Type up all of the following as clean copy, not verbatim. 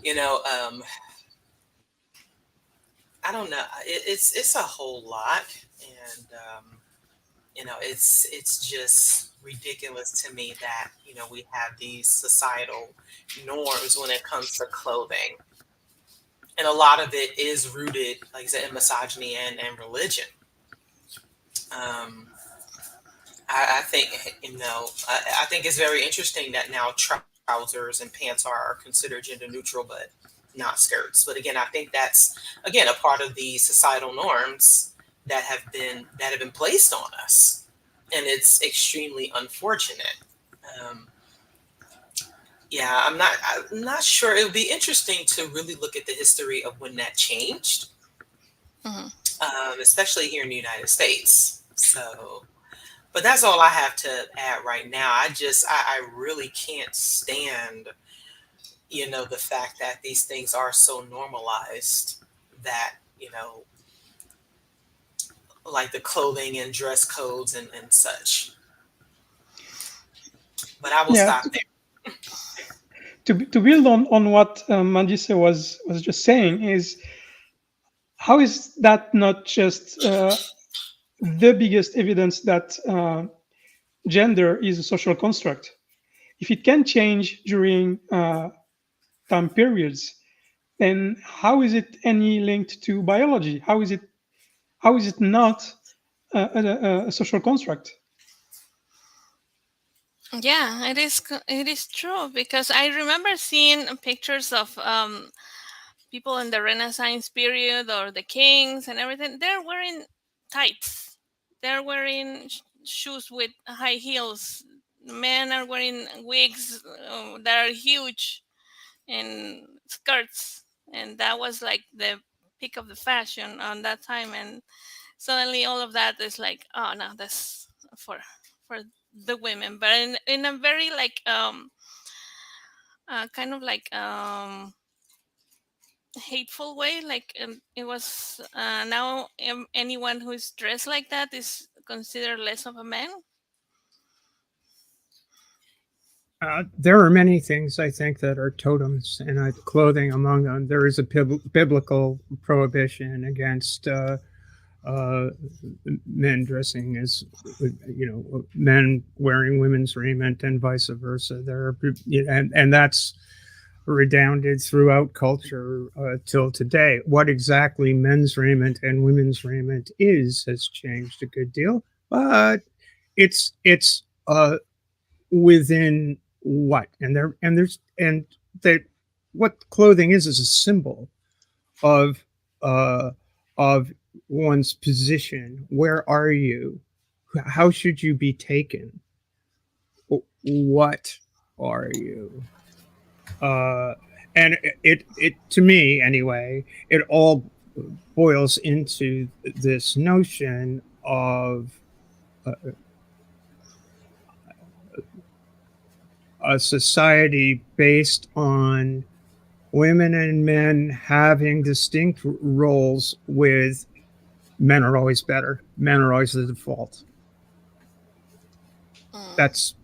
You know, I don't know. It's a whole lot, and it's just ridiculous to me that we have these societal norms when it comes to clothing, and a lot of it is rooted, like I said, in misogyny and religion. Um, I think I think it's very interesting that now trousers and pants are considered gender neutral, but not skirts. But again, I think that's again a part of the societal norms that have been placed on us, and it's extremely unfortunate. Um, yeah, I'm not sure. It would be interesting to really look at the history of when that changed, Hmm. especially here in the United States. So, but that's all I have to add right now. I really can't stand, the fact that these things are so normalized that, like the clothing and dress codes and such. But I will Yeah, stop there. to build on what Mandisa was just saying is, how is that not just the biggest evidence that gender is a social construct? If it can change during time periods, then how is it any linked to biology? How is it not a social construct? Yeah, it is true because I remember seeing pictures of people in the Renaissance period or the kings and everything. They're wearing tights. They're wearing shoes with high heels. Men are wearing wigs that are huge and skirts, and that was like the peak of the fashion on that time. And suddenly, all of that is like, oh no, that's for for the women, but in a very like kind of like hateful way. Like it was now anyone who is dressed like that is considered less of a man. There are many things I think that are totems, and clothing among them. There is a biblical prohibition against uh, men dressing as, men wearing women's raiment, and vice versa. There are, and that's redounded throughout culture till today. What exactly men's raiment and women's raiment is has changed a good deal, but it's within what, and that what clothing is a symbol of uh of one's position. Where are you? How should you be taken? What are you? uh and it to me anyway, it all boils into this notion of a, a society based on women and men having distinct roles, with men are always better, men are always the default. Mm, That's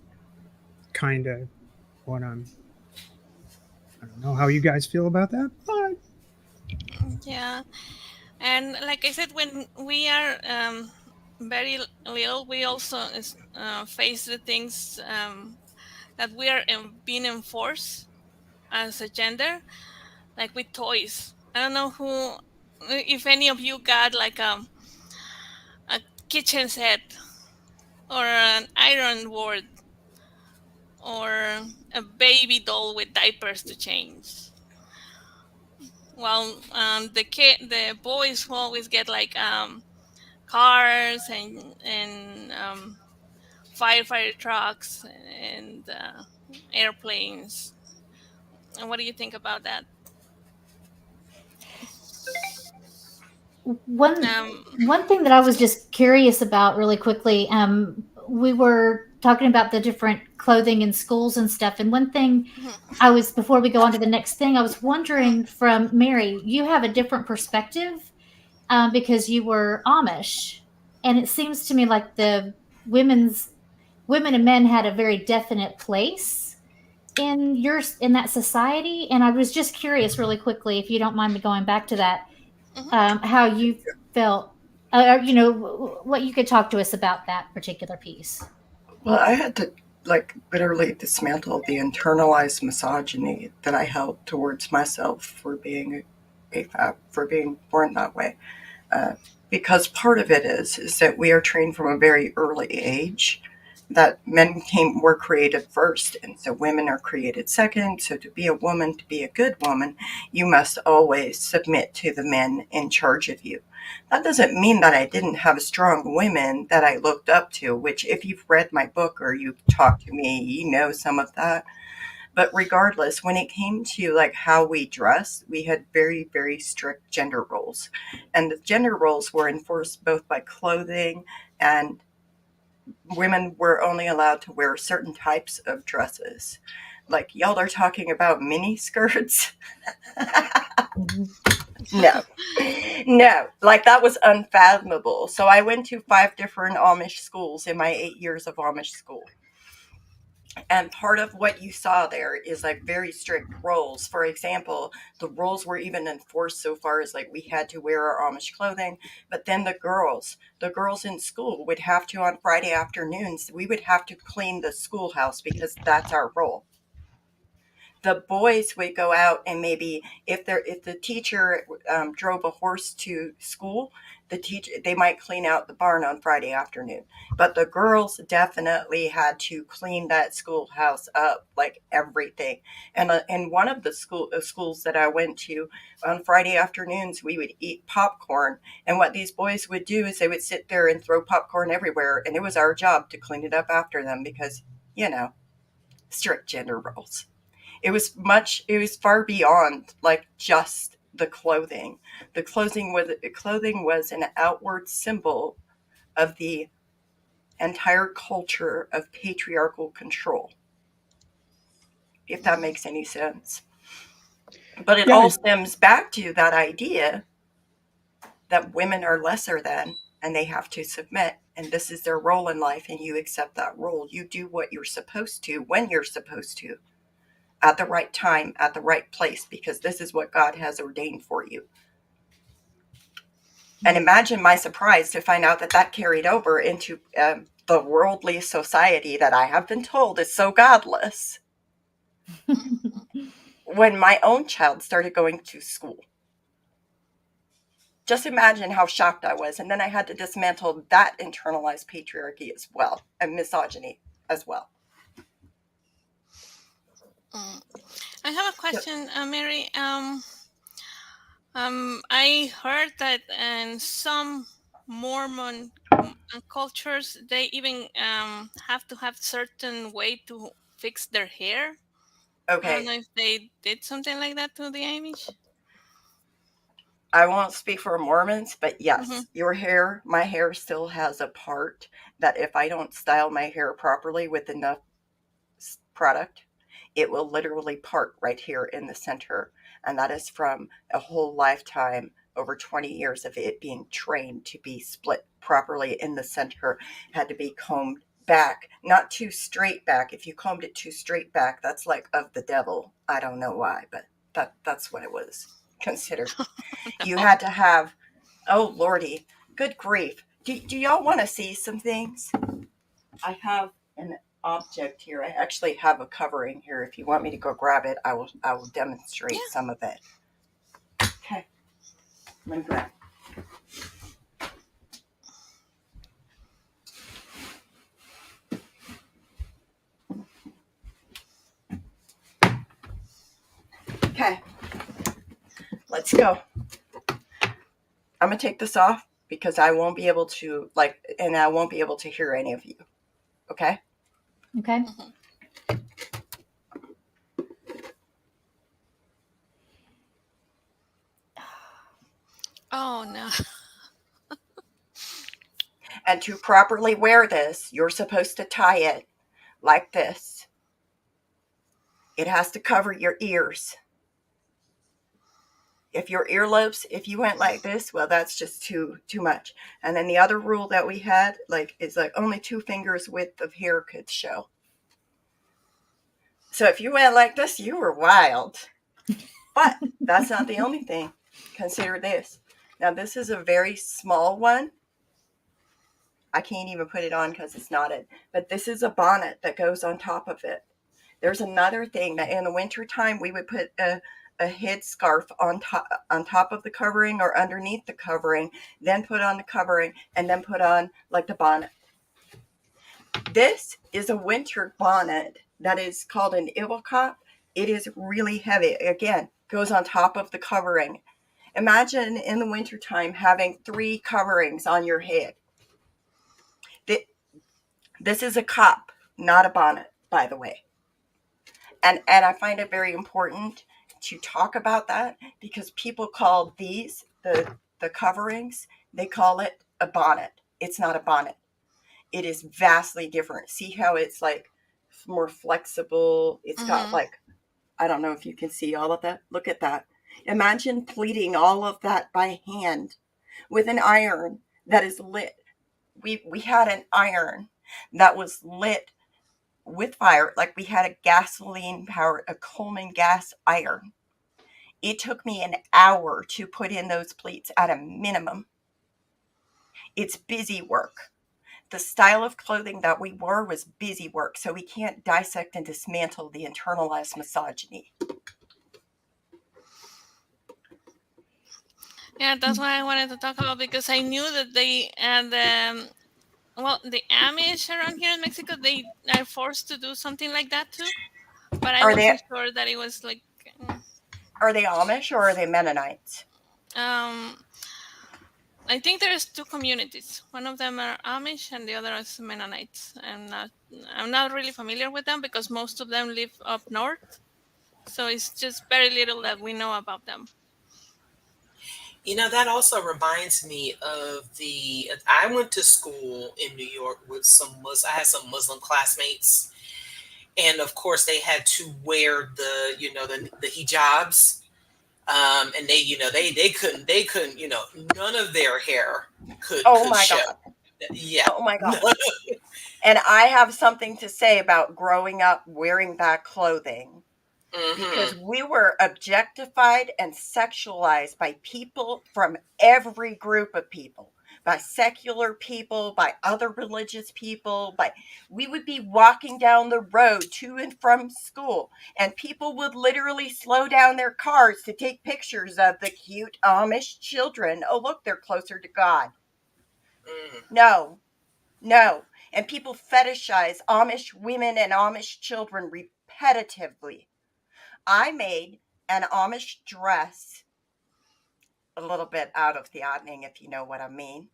kind of what I don't know how you guys feel about that, but yeah, and like I said, when we are very little, we also face the things that we are being enforced as a gender, like with toys. I don't know who, if any of you got like a kitchen set or an iron board or a baby doll with diapers to change. Well, the boys who always get like cars and firefighter trucks and airplanes. And what do you think about that? One Um, one thing that I was just curious about really quickly, we were talking about the different clothing in schools and stuff, and one thing mhm, I was, before we go on to the next thing, I was wondering, from Mary, you have a different perspective because you were Amish, and it seems to me like the women's women and men had a very definite place in that society, and I was just curious, really quickly, if you don't mind me going back to that, how you felt, what you could talk to us about that particular piece. Well, I had to like literally dismantle the internalized misogyny that I held towards myself for being for being born that way. Uh, because part of it is that we are trained from a very early age that men were created first, and so women are created second. So to be a woman, to be a good woman, you must always submit to the men in charge of you. That doesn't mean that I didn't have strong women that I looked up to, which if you've read my book or you've talked to me, you know some of that. But regardless, when it came to like how we dress, we had very, very strict gender roles. And the gender roles were enforced both by clothing, and women were only allowed to wear certain types of dresses. Like y'all are talking about mini skirts. No. No, like that was unfathomable. So I went to 5 different Amish schools in my 8 years of Amish school. And part of what you saw there is like very strict roles. For example, the roles were even enforced so far as like we had to wear our Amish clothing, but then the girls in school would have to, on Friday afternoons, we would have to clean the schoolhouse because that's our role. The boys would go out and maybe if the teacher drove a horse to school, they might clean out the barn on Friday afternoon. But the girls definitely had to clean that schoolhouse up, like everything. And in one of the schools that I went to, on Friday afternoons we would eat popcorn. And what these boys would do is they would sit there and throw popcorn everywhere, and it was our job to clean it up after them because strict gender roles. It was far beyond like just the clothing. Clothing was an outward symbol of the entire culture of patriarchal control, if that makes any sense. But it Yeah, all stems back to that idea that women are lesser than and they have to submit, and this is their role in life, and you accept that role. You do what you're supposed to when you're supposed to, at the right time, at the right place, because this is what God has ordained for you. And imagine my surprise to find out that that carried over into the worldly society that I have been told is so godless when my own child started going to school. Just imagine how shocked I was. And then I had to dismantle that internalized patriarchy as well, and misogyny as well. I have a question, Mary. I heard that in some Mormon cultures, they even have to have certain way to fix their hair. I don't Okay, know if they did something like that to the Amish. I won't speak for Mormons, but Mm-hmm. yes, my hair still has a part that if I don't style my hair properly with enough product, it will literally part right here in the center. And that is from a whole lifetime, over 20 years of it being trained to be split properly in the center, had to be combed back, not too straight back. If you combed it too straight back, that's like of the devil. I don't know why, but that's what it was considered. You No. had to have, oh lordy, good grief. Do y'all want to see some things? I have an object here. I actually have a covering here. If you want me to go grab it, I will demonstrate Yeah. some of it. Okay. Let me grab. Okay. Let's go. I'm gonna take this off because I won't be able to and I won't be able to hear any of you. Okay? Okay. Oh no. And to properly wear this, you're supposed to tie it like this. It has to cover your ears. If your earlobes, if you went like this, well, that's just too much. And then the other rule that we had, is like only 2 fingers width of hair could show. So if you went like this, you were wild. But that's not the only thing. Consider this. Now, this is a very small one. I can't even put it on because it's knotted. But this is a bonnet that goes on top of it. There's another thing that in the wintertime we would put a head scarf on top of the covering or underneath the covering, then put on the covering, and then put on like the bonnet. This is a winter bonnet that is called an Iwakop. It is really heavy. Again, goes on top of the covering. Imagine in the wintertime having 3 coverings on your head. This is a cup, not a bonnet, by the way. And I find it very important to talk about that because people call these, the coverings, they call it a bonnet. It's not a bonnet. It is vastly different. See how it's like more flexible? It's got like, I don't know if you can see all of that. Look at that. Imagine pleating all of that by hand with an iron that is lit. We had an iron that was lit with fire, like we had a gasoline powered, a Coleman gas iron. It took me an hour to put in those pleats at a minimum. It's busy work. The style of clothing that we wore was busy work, so we can't dissect and dismantle the internalized misogyny. Yeah, that's what I wanted to talk about because I knew that they and the Amish around here in Mexico, they are forced to do something like that too. But I Are they wasn't sure that it was like. are they Amish or are they Mennonites? Um, I think there's 2 communities. One of them are Amish, and the other is Mennonites. I'm not really familiar with them because most of them live up north. So it's just very little that we know about them. You know, that also reminds me of I went to school in New York with I had some Muslim classmates. And of course they had to wear the hijabs. And they couldn't, none of their hair could my show. God. Yeah. Oh my God. And I have something to say about growing up wearing that clothing. Because we were objectified and sexualized by people from every group of people, by secular people, by other religious people. We would be walking down the road to and from school, and people would literally slow down their cars to take pictures of the cute Amish children. Oh, look, they're closer to God. No. And people fetishize Amish women and Amish children repetitively. I made an Amish dress, a little bit out of the odding, if you know what I mean,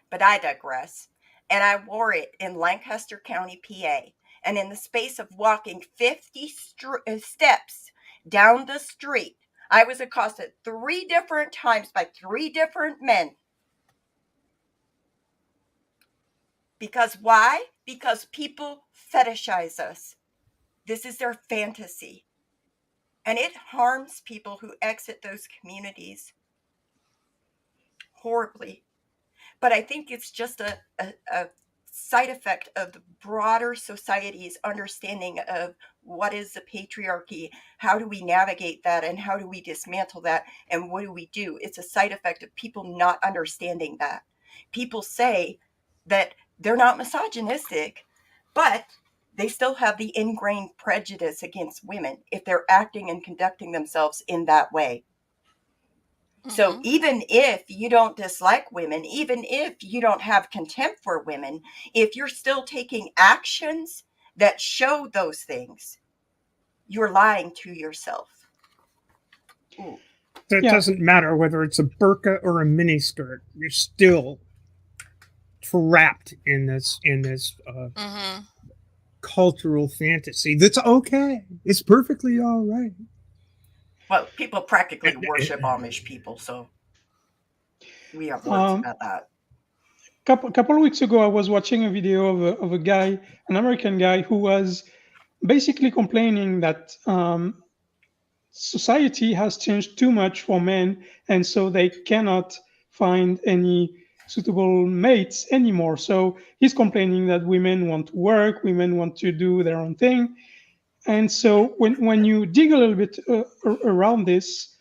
but I digress. And I wore it in Lancaster County, PA. And in the space of walking 50 steps down the street, I was accosted 3 different times by 3 different men. Because why? Because people fetishize us. This is their fantasy. And it harms people who exit those communities horribly. But I think it's just a side effect of the broader society's understanding of what is the patriarchy, how do we navigate that, and how do we dismantle that, and what do we do? It's a side effect of people not understanding that. People say that they're not misogynistic, but they still have the ingrained prejudice against women if they're acting and conducting themselves in that way. So even if you don't dislike women, even if you don't have contempt for women, if you're still taking actions that show those things, you're lying to yourself. Ooh. It doesn't matter whether it's a burqa or a miniskirt. You're still trapped in this cultural fantasy. That's okay. It's perfectly all right. Well, people practically worship Amish people, so we have words about that. Couple of weeks ago, I was watching a video of a guy, an American guy, who was basically complaining that society has changed too much for men, and so they cannot find any suitable mates anymore. So he's complaining that women want to work, women want to do their own thing, And so when you dig a little bit around this,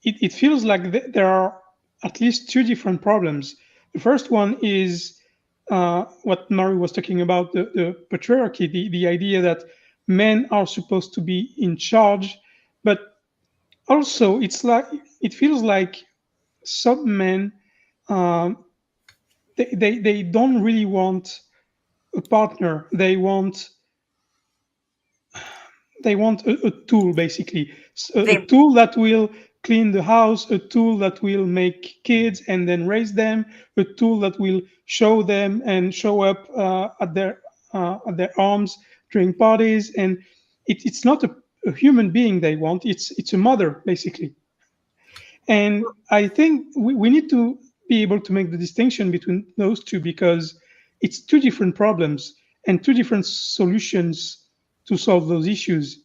it feels like there are at least two different problems. The first one is what Mary was talking about, the patriarchy, the idea that men are supposed to be in charge, but also it feels like some men um, they don't really want a partner. They want a tool, basically, a They tool that will clean the house, a tool that will make kids and then raise them, a tool that will show them and show up at their arms during parties. And it's not a human being they want. It's a mother, basically. And I think we need to be able to make the distinction between those two, because it's two different problems and two different solutions to solve those issues.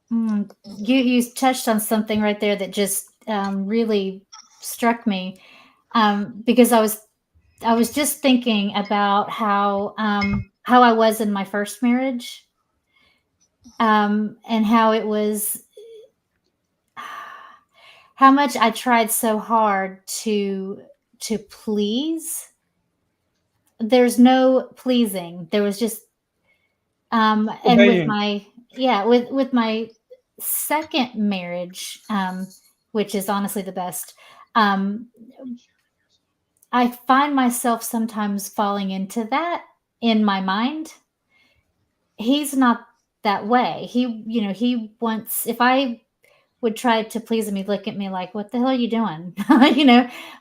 You touched on something right there that just really struck me, because I was just thinking about how I was in my first marriage, and how it was, how much I tried so hard to please. There's no pleasing. There was just and with Obeying. my with my second marriage, which is honestly the best, um, I find myself sometimes falling into that in my mind. He's not that way. He wants, if I would try to please him, he'd look at me like, "What the hell are you doing?"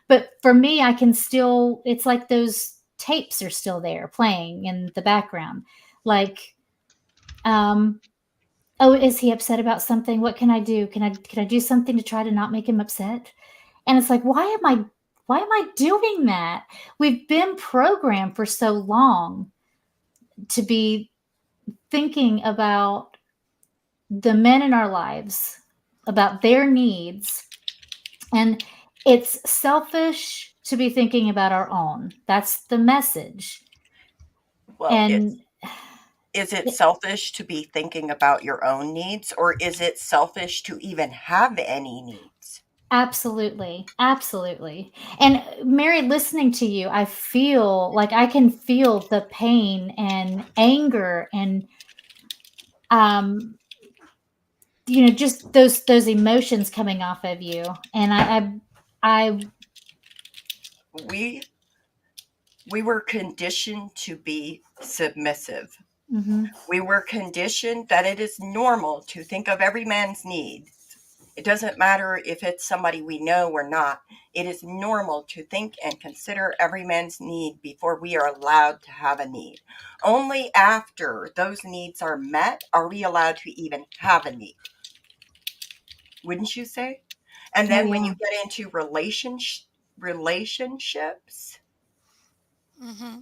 But for me, I can still, it's like those tapes are still there playing in the background. Like, oh, is he upset about something? What can I do? Can I do something to try to not make him upset? And it's like, why am I doing that? We've been programmed for so long to be thinking about the men in our lives, about their needs, and it's selfish to be thinking about our own. That's the message. well, And is it selfish to be thinking about your own needs, or is it selfish to even have any needs? absolutely, absolutely. And Mary, listening to you, I feel like I can feel the pain and anger and um just those emotions coming off of you. And I We we were conditioned to be submissive. mhm, We were conditioned that it is normal to think of every man's need. It doesn't matter if it's somebody we know or not. It is normal to think and consider every man's need before we are allowed to have a need. Only after those needs are met are we allowed to even have a need. Wouldn't you say? And oh then when yeah, you get into relationships, Mm-hmm.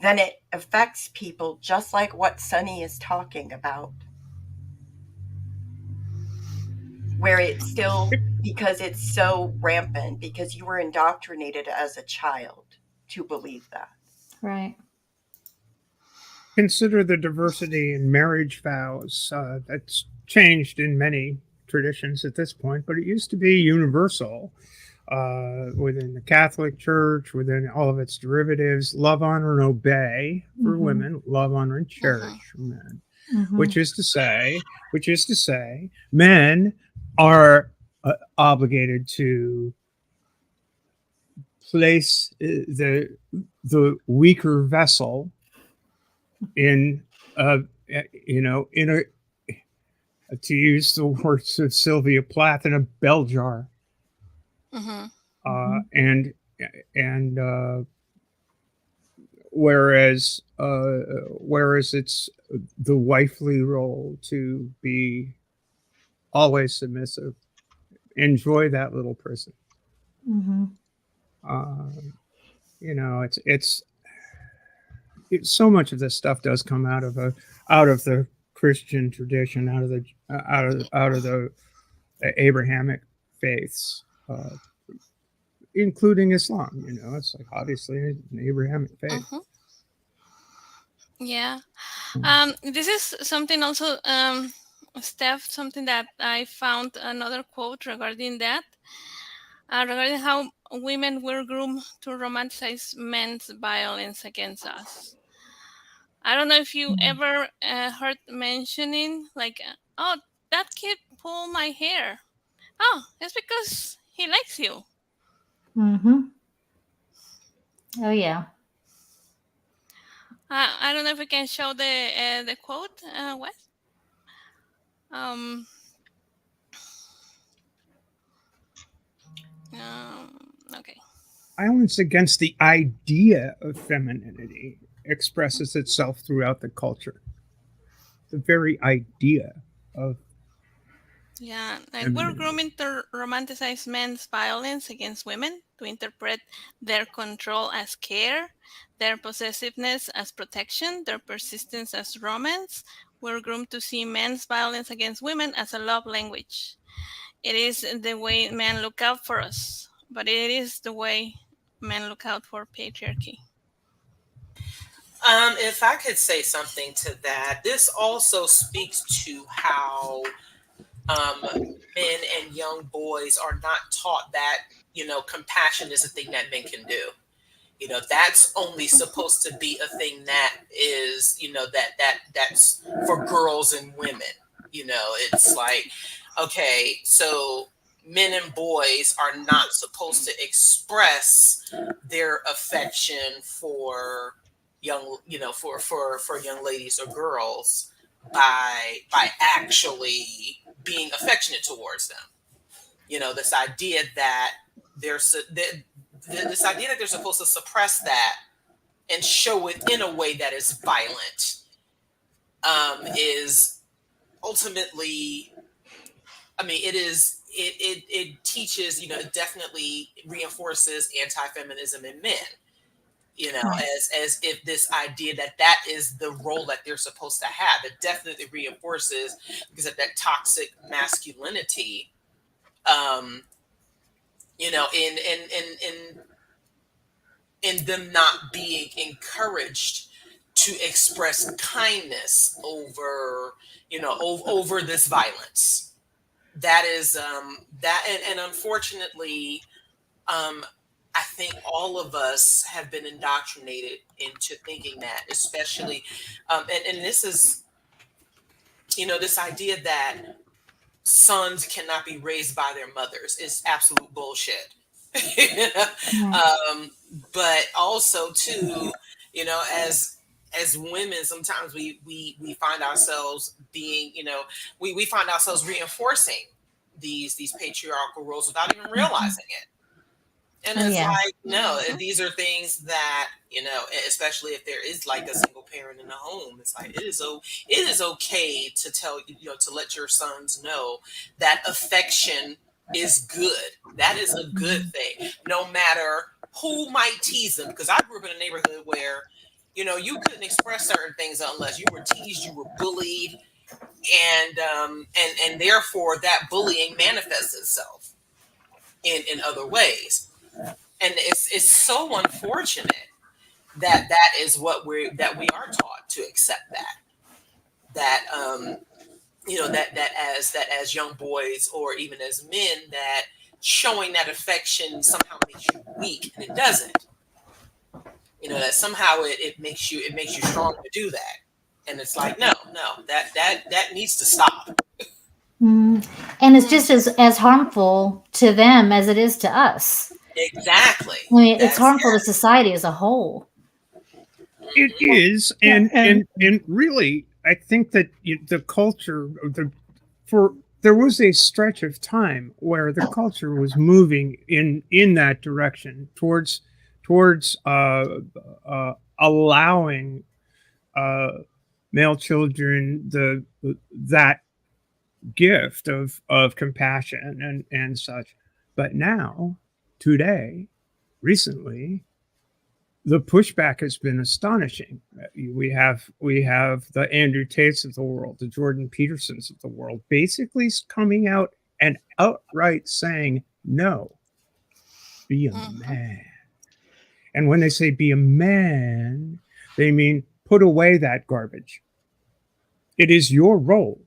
then it affects people just like what Sunny is talking about. Where it's still, because it's so rampant, because you were indoctrinated as a child to believe that. right. Consider the diversity in marriage vows. That's changed in many traditions at this point, but it used to be universal within the Catholic Church, within all of its derivatives: love, honor, and obey for Mhm. women, love, honor, and cherish for men. Mhm. Which is to say, men are obligated to place the weaker vessel in in a, to use the words of Sylvia Plath, in a bell jar. Mm-hmm. And whereas it's the wifely role to be always submissive. Enjoy that little person. Mhm. uh, it's so much of this stuff does come out of the Christian tradition, out of the Abrahamic faiths, including Islam. It's like obviously an Abrahamic faith. Mm-hmm. Yeah. This is something also, Steph, something that I found another quote regarding that, regarding how women were groomed to romanticize men's violence against us. I don't know if you ever heard mentioning, like, oh, that kid pulled my hair. Oh, it's because he likes you. Mm-hmm. Oh yeah. I don't know if we can show the quote, Wes. Um, okay. Violence against the idea of femininity expresses itself throughout the culture. The very idea of Yeah, like we're femininity. grooming to romanticize men's violence against women, to interpret their control as care, their possessiveness as protection, their persistence as romance. We're groomed to see men's violence against women as a love language. It is the way men look out for us, but it is the way men look out for patriarchy. If I could say something to that, this also speaks to how men and young boys are not taught that, compassion is a thing that men can do. That's only supposed to be a thing that is, that's for girls and women. It's like, okay, so men and boys are not supposed to express their affection for young, for young ladies or girls by actually being affectionate towards them. This idea that there's this idea that they're supposed to suppress that and show it in a way that is violent, is ultimately, I mean, it teaches, it definitely reinforces anti-feminism in men, Right. as if this idea that is the role that they're supposed to have. It definitely reinforces, because of that toxic masculinity, um, in them not being encouraged to express kindness over, over this violence. That is, and unfortunately, I think all of us have been indoctrinated into thinking that, especially, and this is, this idea that sons cannot be raised by their mothers is absolute bullshit. Right. um, but also too, as women, sometimes we find ourselves being, we find ourselves reinforcing these patriarchal roles without even realizing it. And Oh it's yeah. like, no, these are things that, especially if there is like a single parent in the home, it's like it is okay to tell, to let your sons know that affection is good. That is a good thing, no matter who might tease them. Because I grew up in a neighborhood where, you couldn't express certain things unless you were teased, you were bullied, and therefore that bullying manifests itself in other ways. And it's so unfortunate that is what we are taught to accept, that that as young boys, or even as men, that showing that affection somehow makes you weak, and it doesn't. That somehow it makes you strong to do that. And it's like, no, that needs to stop. Mm. And it's just as harmful to them as it is to us. Exactly. I mean, it's That's harmful to society as a whole. It is, Yeah, and really, I think that the culture, for there was a stretch of time where the culture was moving in that direction towards allowing male children that gift of compassion and such. But now, today, recently, the pushback has been astonishing. We have the Andrew Tates of the world, the Jordan Petersons of the world, basically coming out and outright saying, "No, be a man." And when they say be a man, they mean put away that garbage. It is your role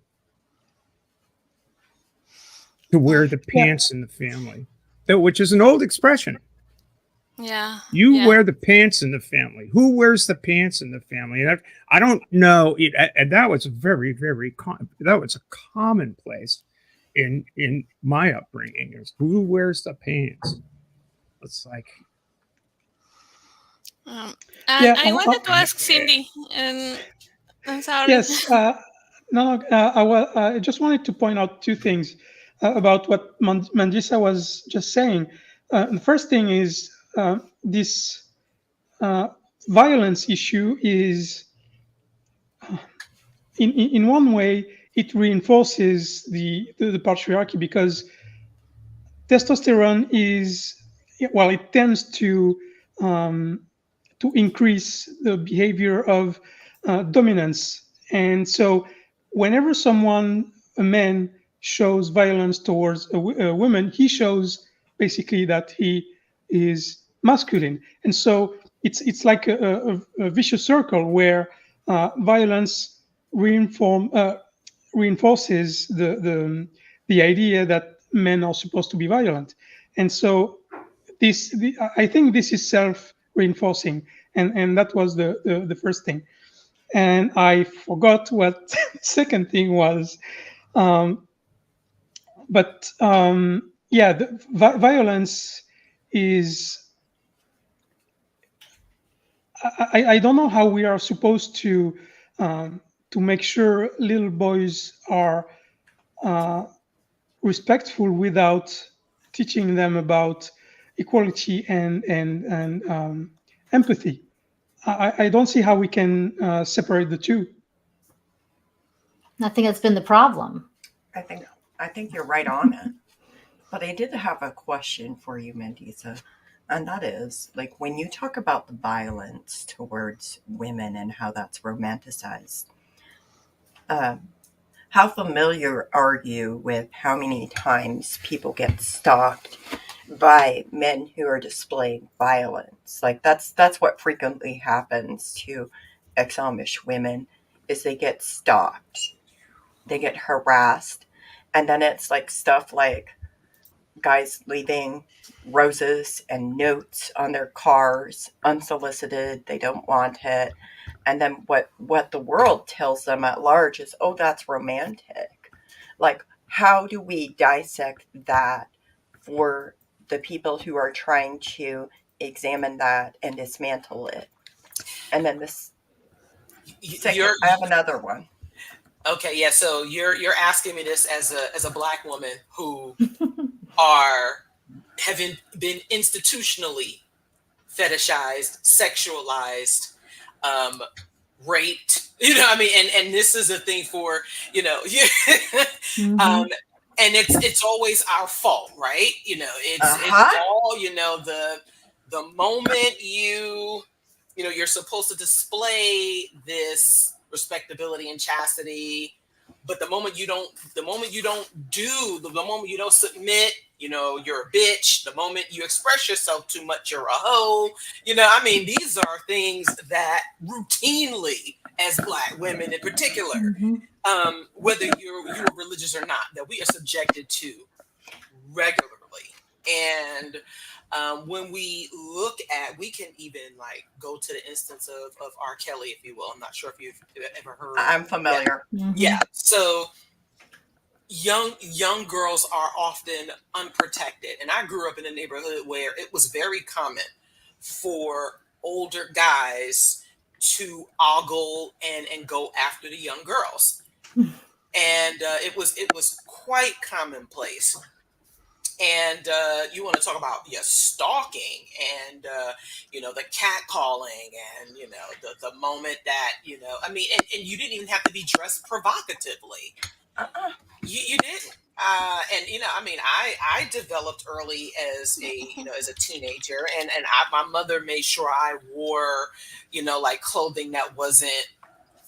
to wear the Yeah. pants in the family, which is an old expression. Yeah. You Yeah. wear the pants in the family. Who wears the pants in the family? And I don't know. And that was very, very that was a commonplace in my upbringing. Is who wears the pants? It's like, And Yeah. I wanted to ask Cindy, and I'm sorry. Yes. No, I just wanted to point out two things about what Mandisa was just saying. The first thing is this uh, violence issue is, in one way, it reinforces the patriarchy, because testosterone is, well, it tends um, to increase the behavior of dominance. And so, whenever a man, shows violence towards a woman, he shows basically that he is masculine. And so, it's like a vicious circle where violence reinforces the idea that men are supposed to be violent. And so, I think this is self-reinforcing, and that was the first thing. And I forgot what the second thing was. um, but yeah, the violence is, I don't know how we are supposed to make sure little boys are uh, respectful without teaching them about equality and empathy. I don't see how we can separate the two. I think that's been the problem. I think you're right on it. But I did have a question for you, Mandisa. And that is, like, when you talk about the violence towards women and how that's romanticized, how familiar are you with how many times people get stalked by men who are displaying violence? Like, that's what frequently happens to ex-Amish women, is they get stalked, they get harassed, and then it's like stuff like guys leaving roses and notes on their cars unsolicited. They don't want it. And then what the world tells them at large is, oh, that's romantic. Like, how do we dissect that for the people who are trying to examine that and dismantle it? And then this second, You're I have another one. okay. Yeah. So you're asking me this as a black woman who are having been institutionally fetishized, sexualized, um, raped. You know, what I mean, and this is a thing for, you know, Mm-hmm. and it's always our fault, right? You know, it's Uh-huh. all, you know, the moment you know, you're supposed to display this respectability and chastity, but the moment you don't the moment you don't submit, you know, you're a bitch. The moment you express yourself too much, you're a hoe. You know, I mean, these are things that routinely, as black women in particular, Mm-hmm. whether you're religious or not, that we are subjected to regularly. And when we look at, we can even like go to the instance of R. Kelly, if you will. I'm not sure if you've ever heard. I'm familiar. Mm-hmm. Yeah. So young girls are often unprotected, and I grew up in a neighborhood where it was very common for older guys to ogle and go after the young girls, and it was quite commonplace. And you want to talk about, yeah, stalking and you know, the cat calling, and you know, the moment that, you know, I mean, and you didn't even have to be dressed provocatively. Uh-uh. You didn't. And you know, I mean, I developed early as a, you know, as a teenager, and my mother made sure I wore, you know, like clothing that wasn't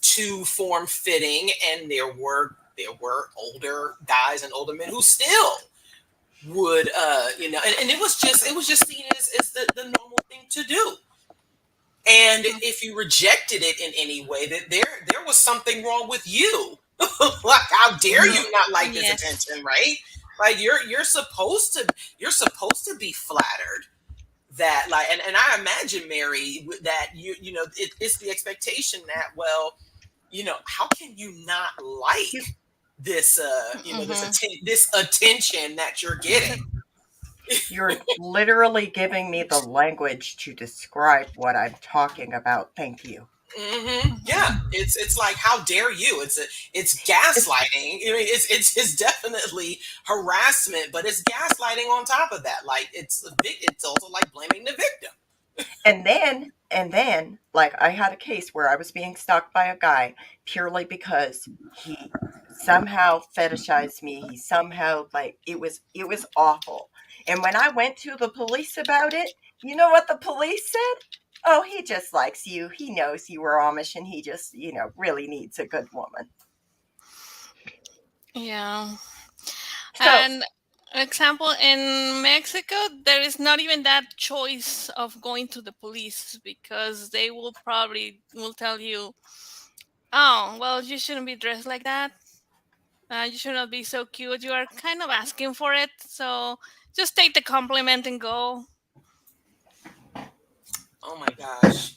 too form fitting, and there were older guys and older men who still would, you know, and it was just seen as the normal thing to do. And if you rejected it in any way, that there was something wrong with you. Like, how dare you not like this Yes. attention, right? Like, you're supposed to be flattered. That, like, and I imagine, Mary, that it's the expectation that, well, how can you not like this this attention that you're getting? You're literally giving me the language to describe what I'm talking about. Thank you. Yeah, it's like, how dare you? It's gaslighting. I mean, it's definitely harassment, but it's gaslighting on top of that. Like, it's also like blaming the victim. And then, like, I had a case where I was being stalked by a guy purely because he somehow fetishized me. He somehow, like, it was awful. And when I went to the police about it, you know what the police said? Oh, he just likes you. He knows you were Amish and he just, really needs a good woman. Yeah. So, And example, in Mexico, there is not even that choice of going to the police, because they will tell you, oh, well, you shouldn't be dressed like that. You should not be so cute. You are kind of asking for it. So just take the compliment and go. Oh my gosh.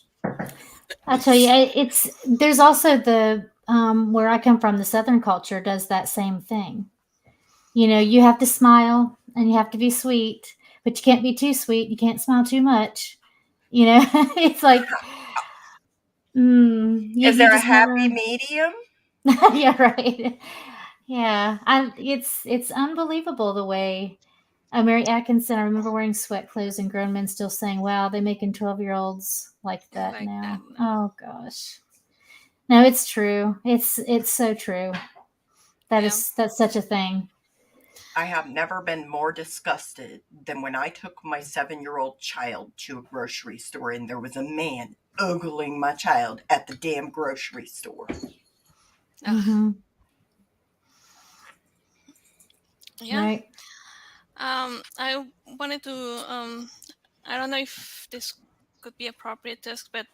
I'll tell you, there's also the where I come from, the Southern culture does that same thing. You have to smile and you have to be sweet, but you can't be too sweet. You can't smile too much. It's like, is you there a just happy never. medium? Yeah, right. Yeah, it's unbelievable the way. Mary Atkinson, I remember wearing sweat clothes and grown men still saying, "Wow, they making 12-year-olds like that Like that. now." Oh gosh. No, it's true. It's so true. Yeah. That's such a thing. I have never been more disgusted than when I took my 7-year-old child to a grocery store and there was a man ogling my child at the damn grocery store. Mm-hmm. Yeah. Right. I wanted to. I don't know if this could be appropriate to ask, but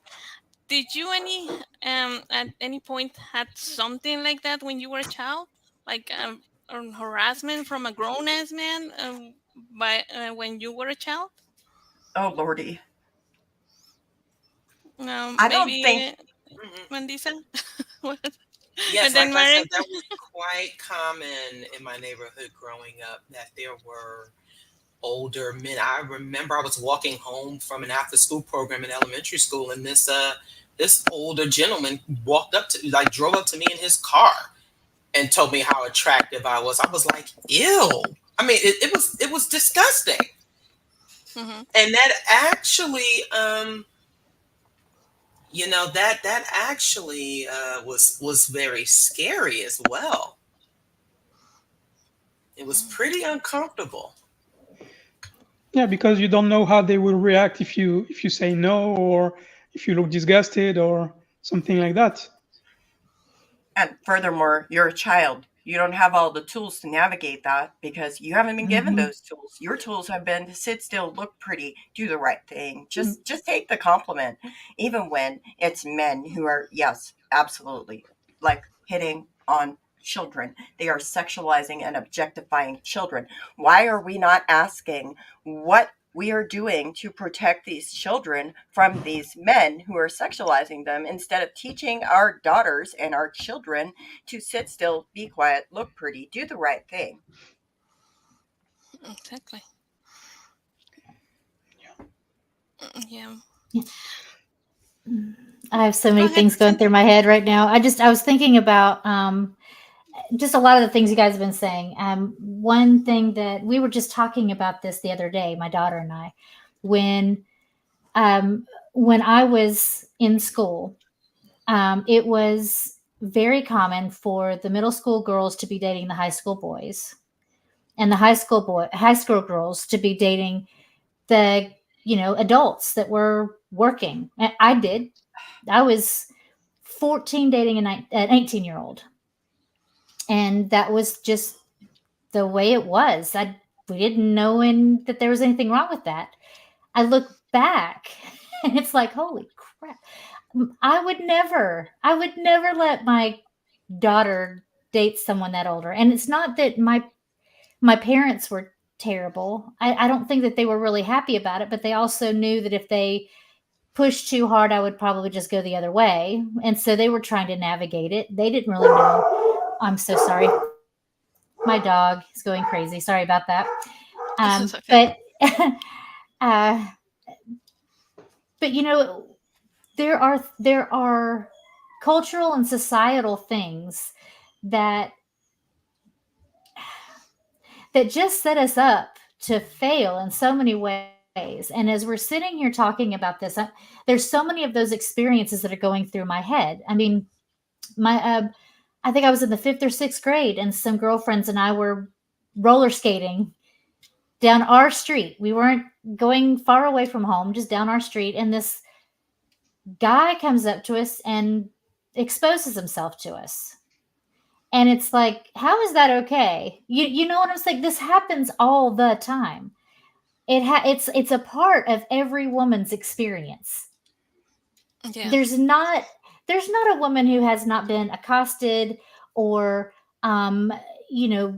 did you at any point had something like that when you were a child, like harassment from a grown ass man by when you were a child? Oh, Lordy. I don't think. Maybe Mandisa. Yes, And like then I said, Maren. that was quite common in my neighborhood growing up, that there were older men. I remember I was walking home from an after school program in elementary school, and this older gentleman drove up to me in his car and told me how attractive I was. I was like, ew. I mean, it was disgusting. Mm-hmm. And that actually, that actually was very scary as well. It was pretty uncomfortable. Yeah, because you don't know how they will react if you say no, or if you look disgusted or something like that. And furthermore, you're a child. You don't have all the tools to navigate that because you haven't been given Mm-hmm. those tools. Your tools have been to sit still, look pretty, do the right thing. Just take the compliment, even when it's men who are, yes, absolutely, like hitting on children. They are sexualizing and objectifying children. Why are we not asking what we are doing to protect these children from these men who are sexualizing them, instead of teaching our daughters and our children to sit still, be quiet, look pretty, do the right thing? Exactly. Yeah. I have so Go many ahead, things going through Cindy. my head right now. I was thinking about just a lot of the things you guys have been saying. One thing that we were just talking about this the other day, my daughter and I, when when I was in school, it was very common for the middle school girls to be dating the high school boys, and the high school girls to be dating the adults that were working. And I did. I was 14 dating an 18-year-old, and that was just the way it was. We didn't know that there was anything wrong with that. I look back and it's like, holy crap. I would never let my daughter date someone that older. And it's not that my parents were terrible. I don't think that they were really happy about it, but they also knew that if they pushed too hard, I would probably just go the other way. And so they were trying to navigate it. They didn't really know. I'm so sorry. My dog is going crazy. Sorry about that. It's okay. But uh, but you know, there are cultural and societal things that just set us up to fail in so many ways. And as we're sitting here talking about this, there's so many of those experiences that are going through my head. I mean, I think I was in the 5th or 6th grade, and some girlfriends and I were roller skating down our street. We weren't going far away from home, just down our street. And this guy comes up to us and exposes himself to us. And it's like, how is that okay? You know what I'm saying? This happens all the time. It's a part of every woman's experience. Yeah. There's not a woman who has not been accosted or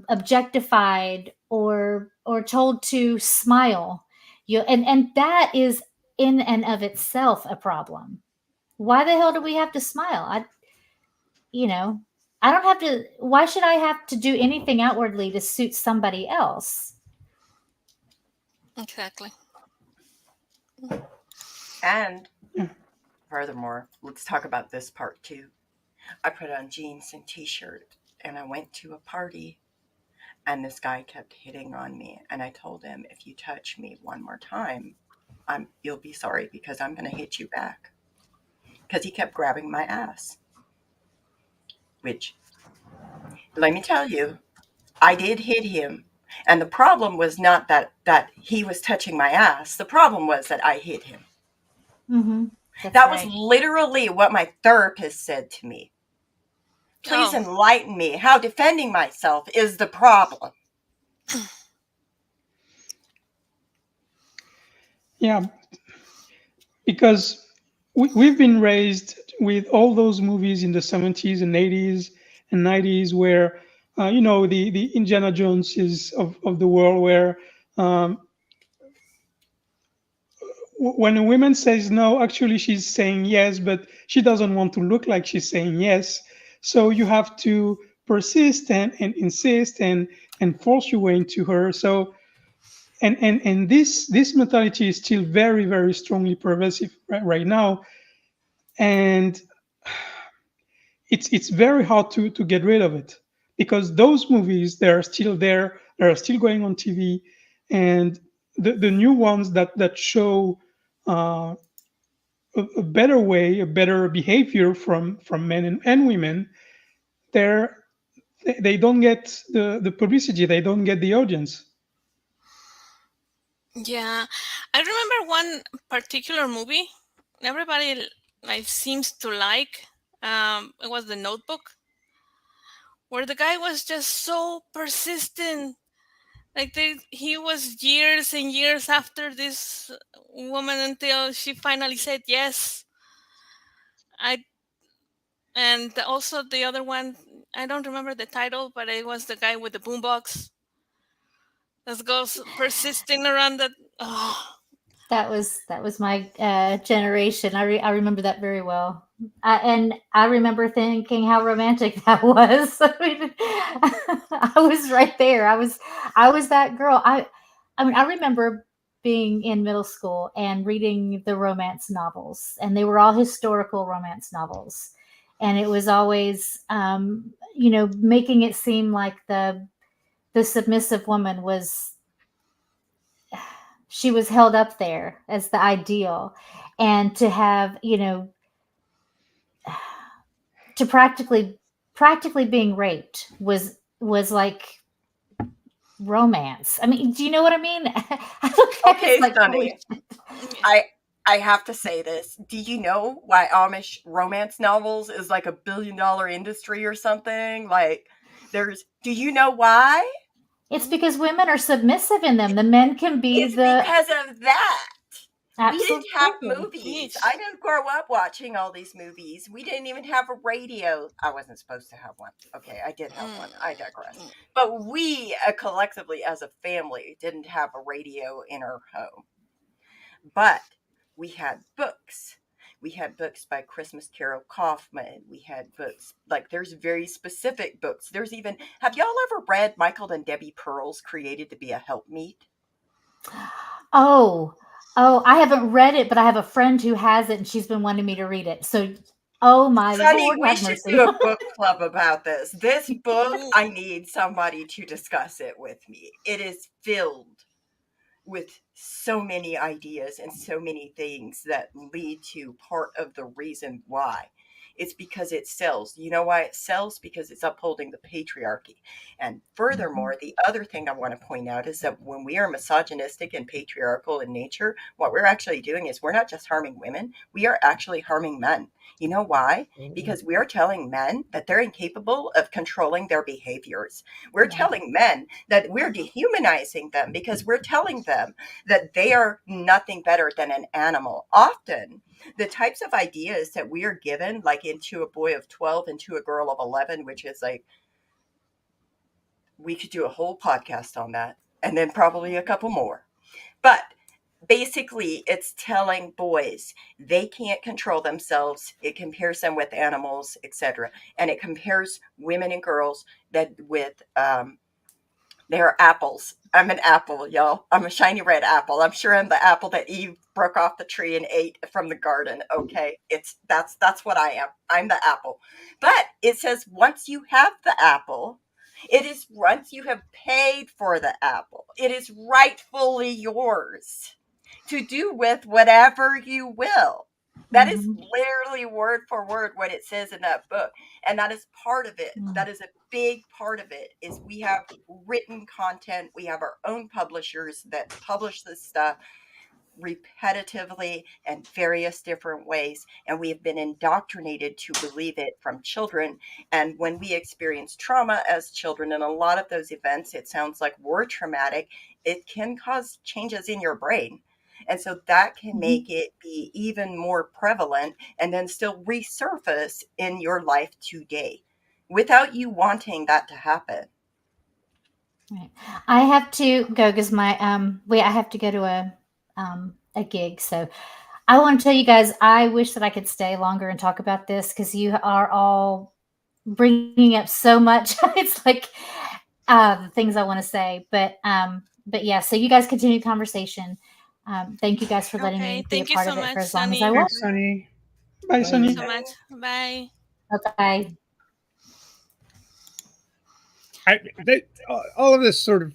objectified or told to smile. And that is in and of itself a problem. Why the hell do we have to smile? I don't have to. Why should I have to do anything outwardly to suit somebody else? Exactly. And furthermore, let's talk about this part too. I put on jeans and t-shirt and I went to a party and this guy kept hitting on me, and I told him, if you touch me one more time, you'll be sorry because I'm going to hit you back. Because he kept grabbing my ass. Which, let me tell you, I did hit him. And the problem was not that he was touching my ass. The problem was that I hit him. Mm-hmm. That was literally what my therapist said to me. Please enlighten me how defending myself is the problem. Yeah, because we've been raised with all those movies in the 70s and 80s and 90s where, the Indiana Joneses of the world, where when a woman says no, actually she's saying yes, but she doesn't want to look like she's saying yes. So you have to persist and insist and force your way into her. So and this mentality is still very, very strongly pervasive right now, and it's very hard to get rid of it, because those movies, they're still there, they're still going on TV, and the new ones that show a better way, a better behavior from men and women, they don't get the publicity, they don't get the audience. Yeah. I remember one particular movie everybody seems to like. It was The Notebook, where the guy was just so persistent. Like he was years and years after this woman until she finally said yes. And also the other one, I don't remember the title, but it was the guy with the boombox that goes persisting around that. Oh. That was my generation. I remember that very well. And I remember thinking how romantic that was. I mean, I was right there. I was that girl. I mean, I remember being in middle school and reading the romance novels, and they were all historical romance novels. And it was always, making it seem like the submissive woman she was held up there as the ideal, and to have, to practically being raped was like romance. I mean, do you know what I mean? Okay, Sunny. I have to say this. Do you know why Amish romance novels is like $1 billion industry or something? Like, do you know why? It's because women are submissive in them. The men can be because of that. We didn't have Absolutely. movies. Yes. I didn't grow up watching all these movies. We didn't even have a radio. I wasn't supposed to have one. Okay, I did have one. I digress. Mm. But we collectively as a family didn't have a radio in our home. But we had books. We had books by Christmas Carol Kaufman. We had books like there's very specific books. There's even have y'all ever read Michael and Debbie Pearl's Created to Be a Helpmeet? Oh, I haven't read it, but I have a friend who has it, and she's been wanting me to read it. So, oh my Honey, Lord, we have should mercy. do a book club about this. This book, Ooh. I need somebody to discuss it with me. It is filled with so many ideas and so many things that lead to part of the reason why. It's because it sells. You know why it sells? Because it's upholding the patriarchy. And furthermore, the other thing I want to point out is that when we are misogynistic and patriarchal in nature, what we're actually doing is we're not just harming women, we are actually harming men. You know why? Because we are telling men that they're incapable of controlling their behaviors. We're telling men that we're dehumanizing them because we're telling them that they are nothing better than an animal. Often, the types of ideas that we are given, like into a boy of 12 and to a girl of 11, which is like, we could do a whole podcast on that and then probably a couple more. But basically, it's telling boys they can't control themselves. It compares them with animals, etc. And it compares women and girls that with they're apples. I'm an apple, y'all. I'm a shiny red apple. I'm sure I'm the apple that Eve broke off the tree and ate from the garden. Okay, that's what I am. I'm the apple. But it says once you have the apple, it is once you have paid for the apple, it is rightfully yours to do with whatever you will. That is literally word for word what it says in that book. And that is part of it. That is a big part of it is we have written content. We have our own publishers that publish this stuff repetitively and various different ways, and we have been indoctrinated to believe it from children. And when we experience trauma as children, and a lot of those events, it sounds like were traumatic, it can cause changes in your brain. And so that can make it be even more prevalent and then still resurface in your life today without you wanting that to happen. Right. I have to go because my I have to go to a gig. So I want to tell you guys, I wish that I could stay longer and talk about this because you are all bringing up so much. It's like the things I want to say, but yeah. So you guys continue the conversation. Thank you guys for letting Okay. me be a Thank you part so of it much, for as long as Sunny. I was. Thanks, Sunny. Bye, Thank you Sunny. so much. Bye. Bye. All of this sort of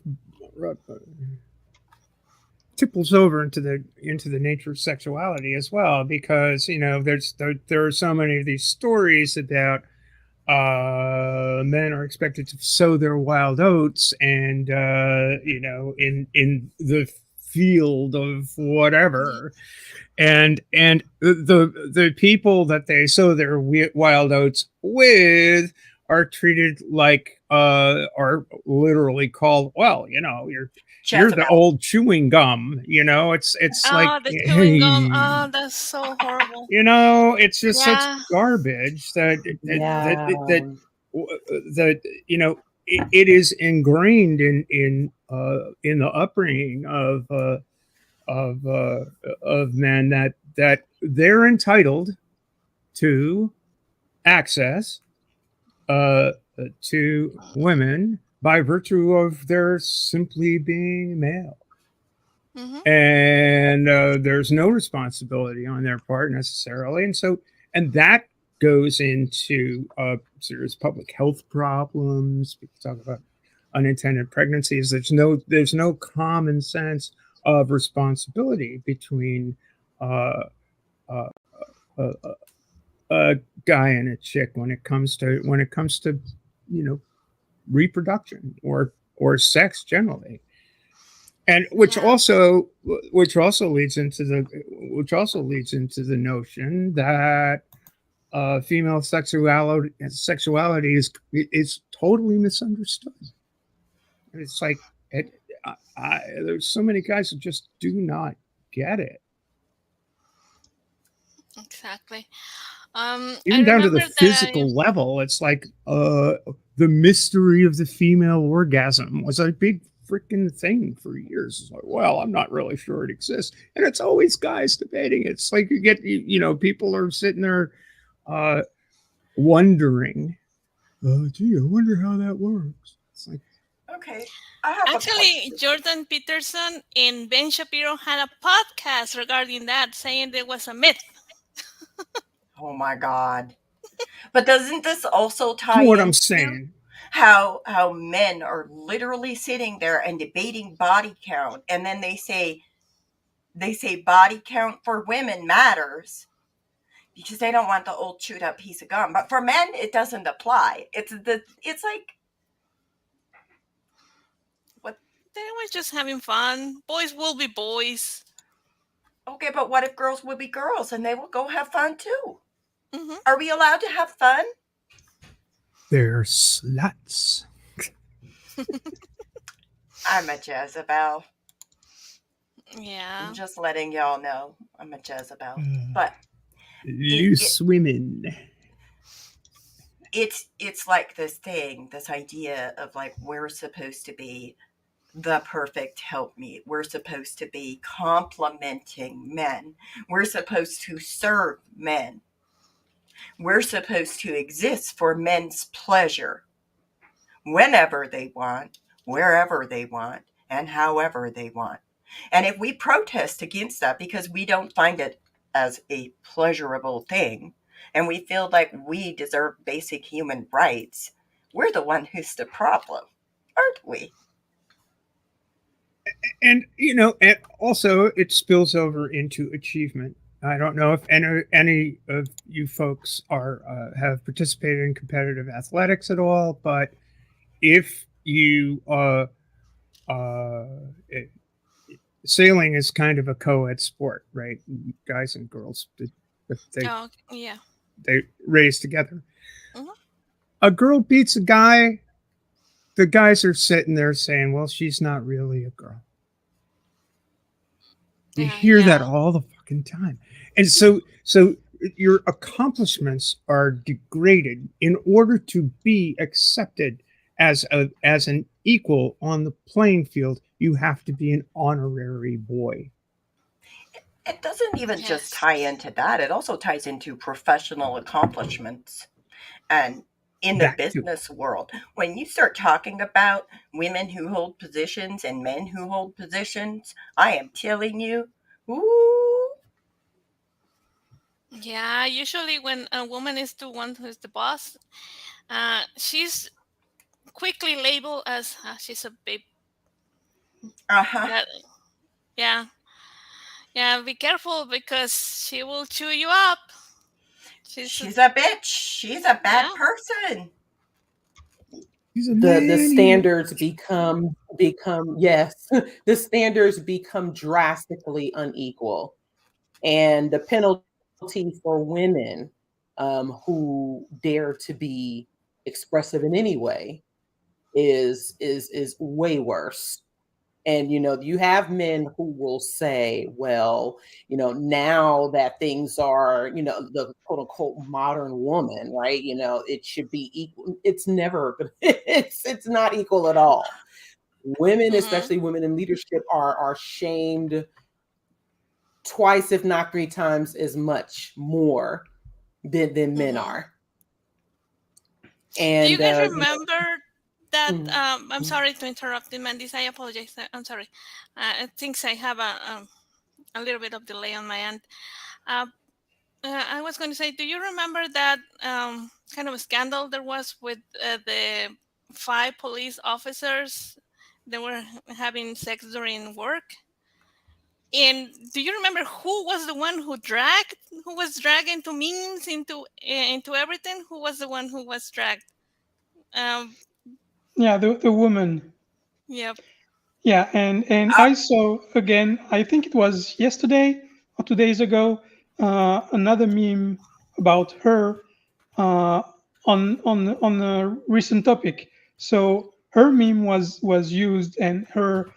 tipples over into the nature of sexuality as well, because there are so many of these stories about men are expected to sow their wild oats, and in the field of whatever, and the people that they sow their wild oats with are treated like are literally called, well, you're the Jezebel. old chewing gum, it's like, Oh, the chewing gum. hey, Oh, that's so horrible. it's just such Yeah. garbage that Yeah. it is ingrained in the upbringing of men that they're entitled to access to women by virtue of their simply being male. Mm-hmm. And there's no responsibility on their part necessarily, and that goes into serious public health problems. People talk about unintended pregnancies. There's no common sense of responsibility between uh, uh, uh, a guy and a chick when it comes to reproduction or sex generally. And which Yeah. also leads into the notion that female sexuality is totally misunderstood. It's like there's so many guys who just do not get it. Exactly. I Even down to the remember that I. physical level, it's like the mystery of the female orgasm was a big freaking thing for years. It's like, well, I'm not really sure it exists, and it's always guys debating it. It's like people are sitting there uh, wondering, gee, I wonder how that works. It's like, Okay, I have a Actually, question. Jordan Peterson and Ben Shapiro had a podcast regarding that, saying there was a myth. Oh my God. But doesn't this also this is tie what I'm into saying. how men are literally sitting there and debating body count, and then they say body count for women matters because they don't want the old chewed up piece of gum, but for men it doesn't apply. It's like what? They were just having fun. Boys will be boys. Okay, but what if girls will be girls and they will go have fun too? Hmm. Are we allowed to have fun? They're sluts. I'm a Jezebel. I'm Yeah. just letting y'all know I'm a Jezebel. But Loose women. it's like this idea of like we're supposed to be the perfect helpmeet. We're supposed to be complimenting men. We're supposed to serve men. We're supposed to exist for men's pleasure whenever they want, wherever they want, and however they want. And if we protest against that because we don't find it as a pleasurable thing, and we feel like we deserve basic human rights, we're the one who's the problem, aren't we? And and also it spills over into achievement. I don't know if any of you folks are have participated in competitive athletics at all, but if you uh, it, sailing is kind of a co-ed sport, right? Guys and girls, they Oh, yeah. they race together. Hmm. A girl beats a guy. The guys are sitting there saying, "Well, she's not really a girl." You hear that Yeah. all the fucking time. And so your accomplishments are degraded in order to be accepted as an equal on the playing field. You have to be an honorary boy. It doesn't even just Yes. tie into that, it also ties into professional accomplishments. And in the That too. business world, when you start talking about women who hold positions and men who hold positions, I am telling you, ooh, Yeah. Usually, when a woman is the one who's the boss, she's quickly labeled as she's a babe. uh-huh. That. Yeah. Yeah. Be careful because she will chew you up. She's a. She's a bitch. She's a bad Yeah. person. He's a The man eater. standards become yes, the standards become drastically unequal, and the penalty for women who dare to be expressive in any way is way worse. And you have men who will say, well, now that things are, the quote unquote modern woman, right, it should be equal. It's never it's not equal at all. Women, Hmm. especially women in leadership, are shamed twice, if not three times as much more than men Hmm. are. Do you And guys remember that? mm, I'm sorry to interrupt you, Mandis. I apologize. I'm sorry. It thinks I have a little bit of delay on my end. Uh, I was going to say, do you remember that kind of a scandal there was with the 5 police officers that were having sex during work? And do you remember who was the one who was dragged into memes, into everything? Who was the one who was dragged? Um, Yeah, the woman. yeah. Yeah, and Uh, I saw again. I think it was yesterday or 2 days ago. Another meme about her uh, on a recent topic. So her meme was used, and her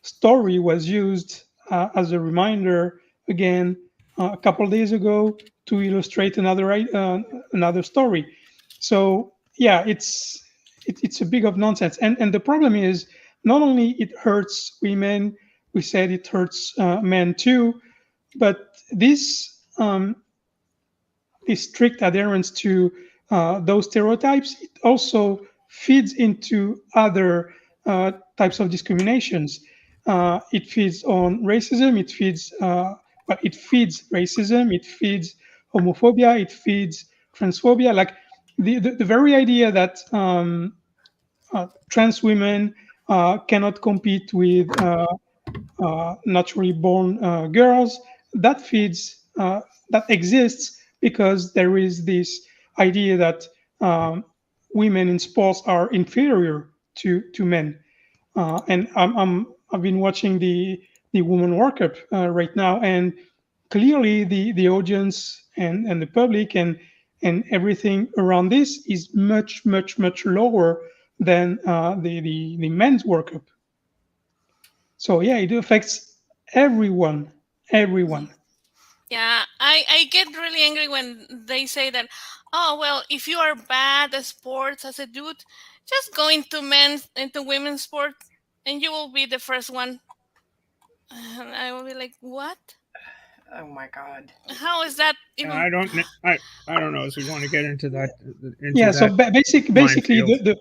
story was used as a reminder again a couple of days ago to illustrate another story. So yeah, it's a big of nonsense. And the problem is, not only it hurts women, we said it hurts men too, but this strict adherence to those stereotypes, it also feeds into other types of discriminations. It feeds on racism. It feeds racism. It feeds homophobia. It feeds transphobia. Like the very idea that trans women cannot compete with naturally born girls, that feeds that exists because there is this idea that women in sports are inferior to men. And I've been watching the Women World Cup right now, and clearly the audience and the public and everything around this is much lower than the men's World Cup. So yeah, it affects everyone, everyone. Yeah, I get really angry when they say that, oh well, if you are bad at sports as a dude, just go into women's sports and you will be the first one. And I will be like, what? Oh my God. How is that And even? I don't know if we want to get into that Yeah. So basically, minefield.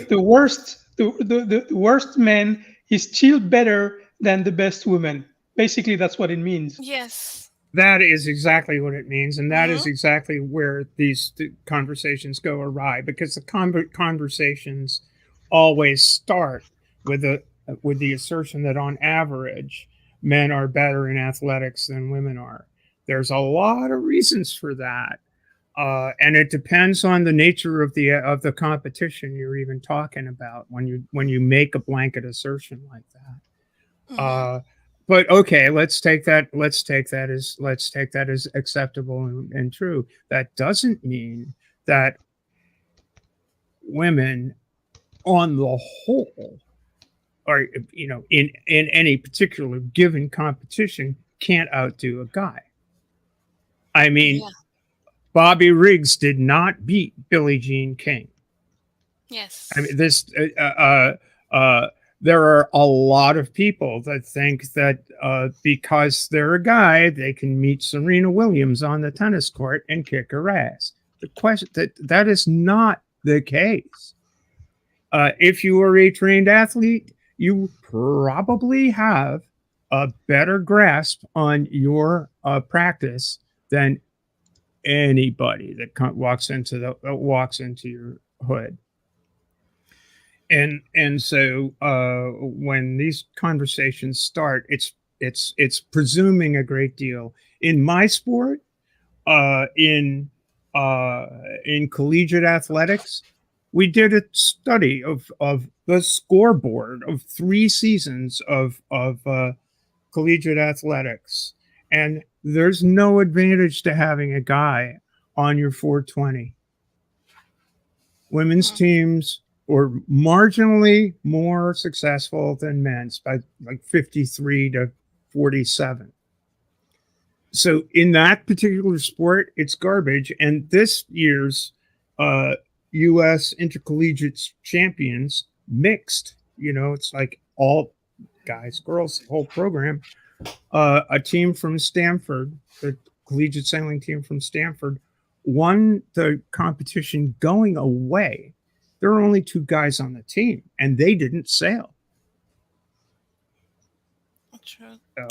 the worst man is still better than the best woman. Basically, that's what it means. Yes. That is exactly what it means, and that is Mhm. exactly where these conversations go awry, because the conversations always start with the assertion that on average men are better in athletics than women are. There's a lot of reasons for that, and it depends on the nature of the competition you're even talking about when you make a blanket assertion like that. Mhm. But okay, let's take that as acceptable and true. That doesn't mean that women, on the whole, or in any particular given competition, can't outdo a guy. I mean, Yeah. Bobby Riggs did not beat Billie Jean King. I Yes. mean, there are a lot of people that think that because they're a guy, they can meet Serena Williams on the tennis court and kick her ass. The question that is not the case. If you are a trained athlete, you probably have a better grasp on your practice than anybody that walks into your hood. And so when these conversations start, it's presuming a great deal. In my sport, uh, in in collegiate athletics, we did a study of the scoreboard of 3 seasons of collegiate athletics, and there's no advantage to having a guy on your 420. Women's Mhm. teams were marginally more successful than men's by like 53 to 47. So in that particular sport, it's garbage. And this year's uh, U.S. intercollegiate champions mixed. It's like all guys, girls, the whole program. A team from Stanford, the collegiate sailing team from Stanford, won the competition going away. There were only 2 guys on the team, and they didn't sail. True. So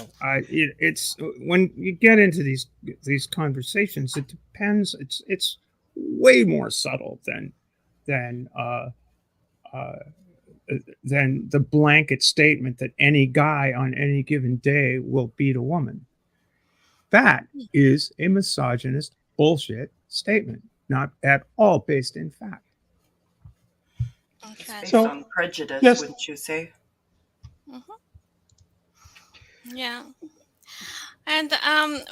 it's when you get into these conversations, it depends. It's way more subtle than uh, than the blanket statement that any guy on any given day will beat a woman. That is a misogynist bullshit statement, not at all based in fact. It's Okay. based So on prejudice, yes, wouldn't you say? Mhm. Yeah. And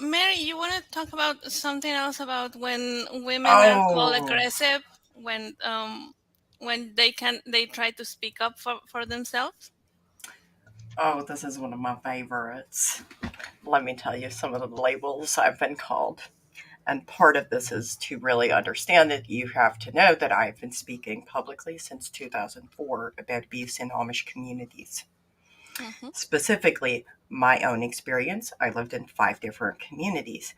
Mary, you want to talk about something else about when women are called Oh, aggressive when they try to speak up for themselves? oh, this is one of my favorites. Let me tell you some of the labels I've been called. And part of this is to really understand it. You have to know that I've been speaking publicly since 2004 about abuse in Amish communities. Mm-hmm. Specifically, my own experience. I lived in 5 different communities.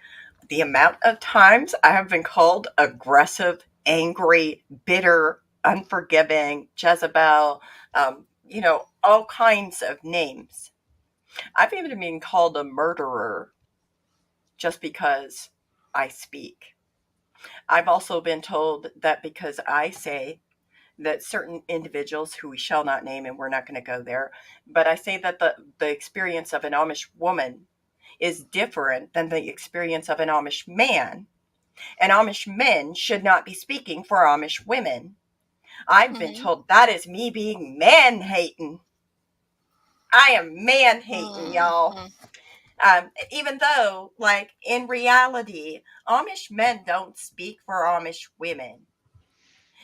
The amount of times I have been called aggressive, angry, bitter, unforgiving, Jezebel, all kinds of names. I've even been called a murderer just because I speak. I've also been told that because I say that certain individuals who we shall not name, and we're not going to go there, but I say that the experience of an Amish woman is different than the experience of an Amish man, and Amish men should not be speaking for Amish women. I've been Mm-hmm. told that is me being man hating. I am man hating, y'all. Even though, like, in reality, Amish men don't speak for Amish women.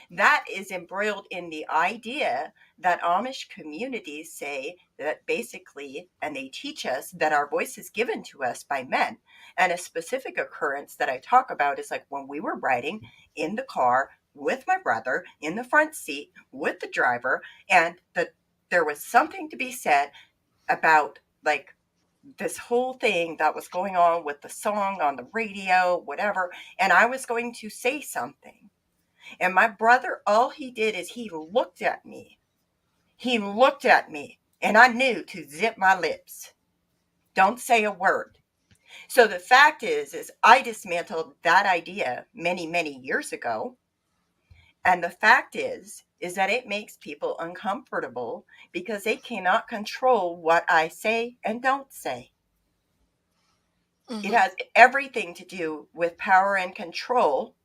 That is embroiled in the idea that Amish communities say that basically, and they teach us that our voice is given to us by men. And a specific occurrence that I talk about is like when we were riding in the car with my brother in the front seat with the driver, and there was something to be said about like this whole thing that was going on with the song on the radio, whatever, and I was going to say something. And my brother, all he did is he looked at me. He looked at me, and I knew to zip my lips. Don't say a word. So the fact is I dismantled that idea many, many years ago. And the fact is that it makes people uncomfortable because they cannot control what I say and don't say. Mm-hmm. It has everything to do with power and control.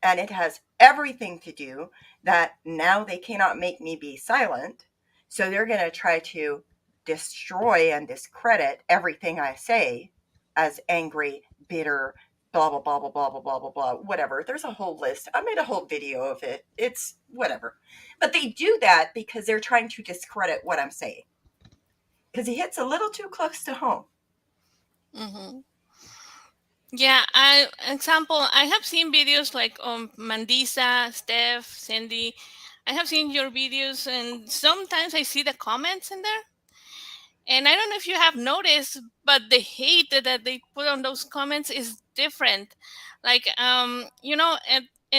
And it has everything to do that now they cannot make me be silent. So they're going to try to destroy and discredit everything I say as angry, bitter, blah, blah, blah, blah, blah, blah, blah, blah, blah, whatever. There's a whole list. I made a whole video of it. It's whatever. But they do that because they're trying to discredit what I'm saying. Because he hits a little too close to home. Mm-hmm. Yeah, I have seen videos like Mandisa, Steph, Cindy. I have seen your videos, and sometimes I see the comments in there. And I don't know if you have noticed, but the hate that they put on those comments is different. Like, in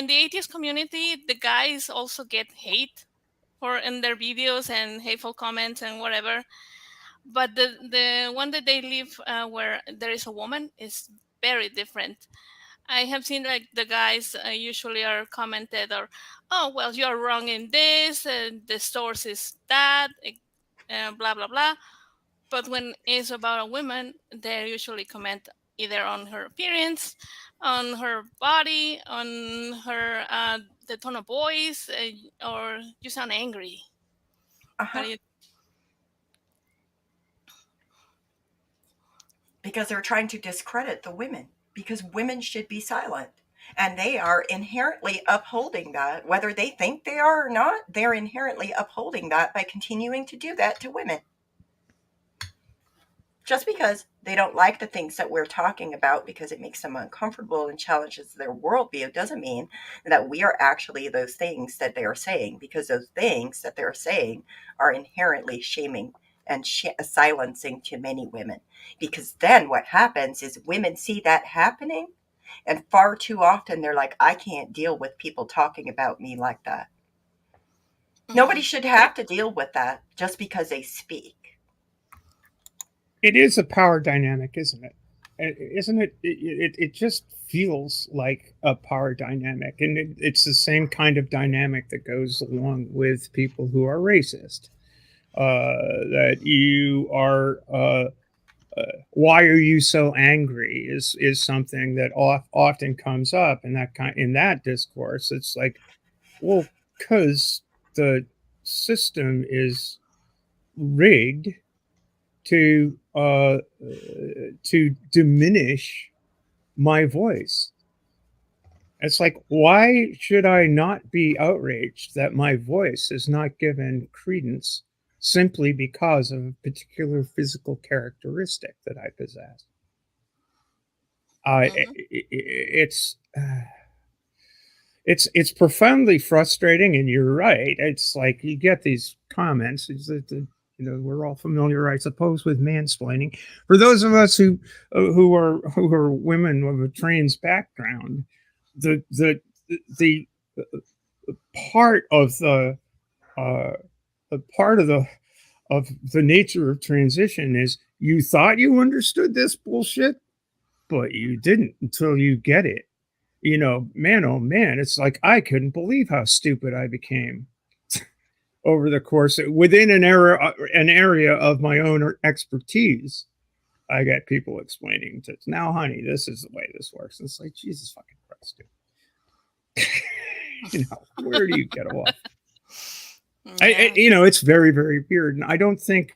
the atheist community, the guys also get hate for in their videos and hateful comments and whatever. But the one that they leave where there is a woman is very different. I have seen like the guys usually are commented or, oh well, you're wrong in this, and the source is that, blah blah blah. But when it's about a woman, they usually comment either on her appearance, on her body, on her the tone of voice, or you sound angry. How Uh-huh. do you? Because they're trying to discredit the women because women should be silent, and they are inherently upholding that. Whether they think they are or not, they're inherently upholding that by continuing to do that to women. Just because they don't like the things that we're talking about because it makes them uncomfortable and challenges their worldview doesn't mean that we are actually those things that they are saying, because those things that they're saying are inherently shaming and silencing to many women. Because then what happens is women see that happening, and far too often they're like, I can't deal with people talking about me like that. Nobody should have to deal with that just because they speak. It is a power dynamic, isn't it? Isn't it? It just feels like a power dynamic, and it's the same kind of dynamic that goes along with people who are racist. That you are. Why are you so angry? Is something that often comes up in that discourse. It's like, well, because the system is rigged to diminish my voice. It's like, why should I not be outraged that my voice is not given credence simply because of a particular physical characteristic that I possess? Mhm. It's profoundly frustrating, and you're right. It's like you get these comments. Is that we're all familiar, I suppose, with mansplaining. For those of us who are women of a trans background, the the part of uh, the part of the nature of transition is you thought you understood this bullshit, but you didn't until you get it. Man, oh man, it's like I couldn't believe how stupid I became over the course within an area of my own expertise. I get people explaining to now, honey, this is the way this works. And it's like, Jesus fucking Christ, dude. Where do you get off? Yeah. It's very, very weird. And I don't think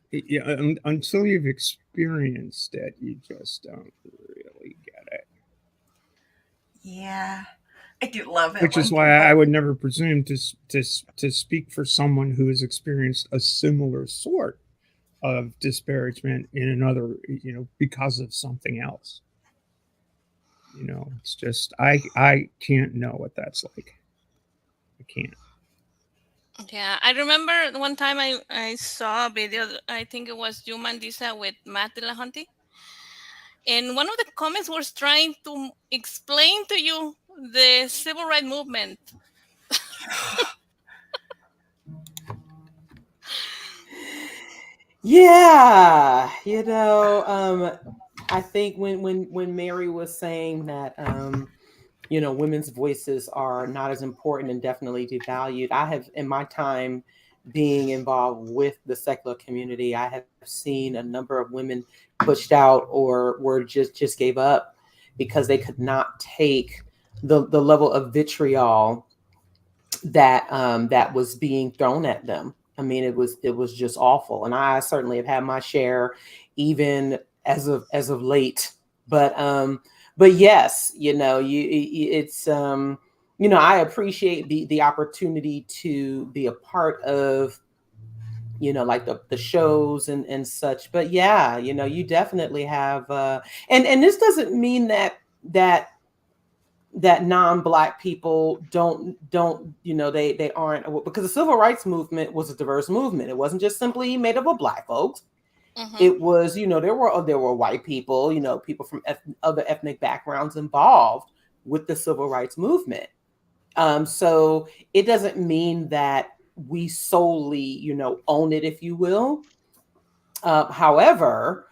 until you've experienced it, you just don't really get it. Yeah. I do love it Which when is why people. I would never presume to speak for someone who has experienced a similar sort of disparagement in another, because of something else. It's just I can't know what that's like. I can't. Yeah, I remember one time I saw a video. I think it was you, Mandisa, with Matt Dillahunty, and one of the comments was trying to explain to you the civil rights movement. Yeah, I think when Mary was saying that women's voices are not as important and definitely devalued, I have, in my time being involved with the secular community, I have seen a number of women pushed out or were just gave up because they could not take the level of vitriol that was being thrown at them. I mean, it was just awful, and I certainly have had my share, even as of late. But yes, it's I appreciate the opportunity to be a part of like the shows and such. But yeah, you definitely have and this doesn't mean that non-black people don't they aren't, because the civil rights movement was a diverse movement. It wasn't just simply made up of black folks. Mm-hmm. It was there were white people, people from other ethnic backgrounds involved with the civil rights movement. So it doesn't mean that we solely own it, if you will. However,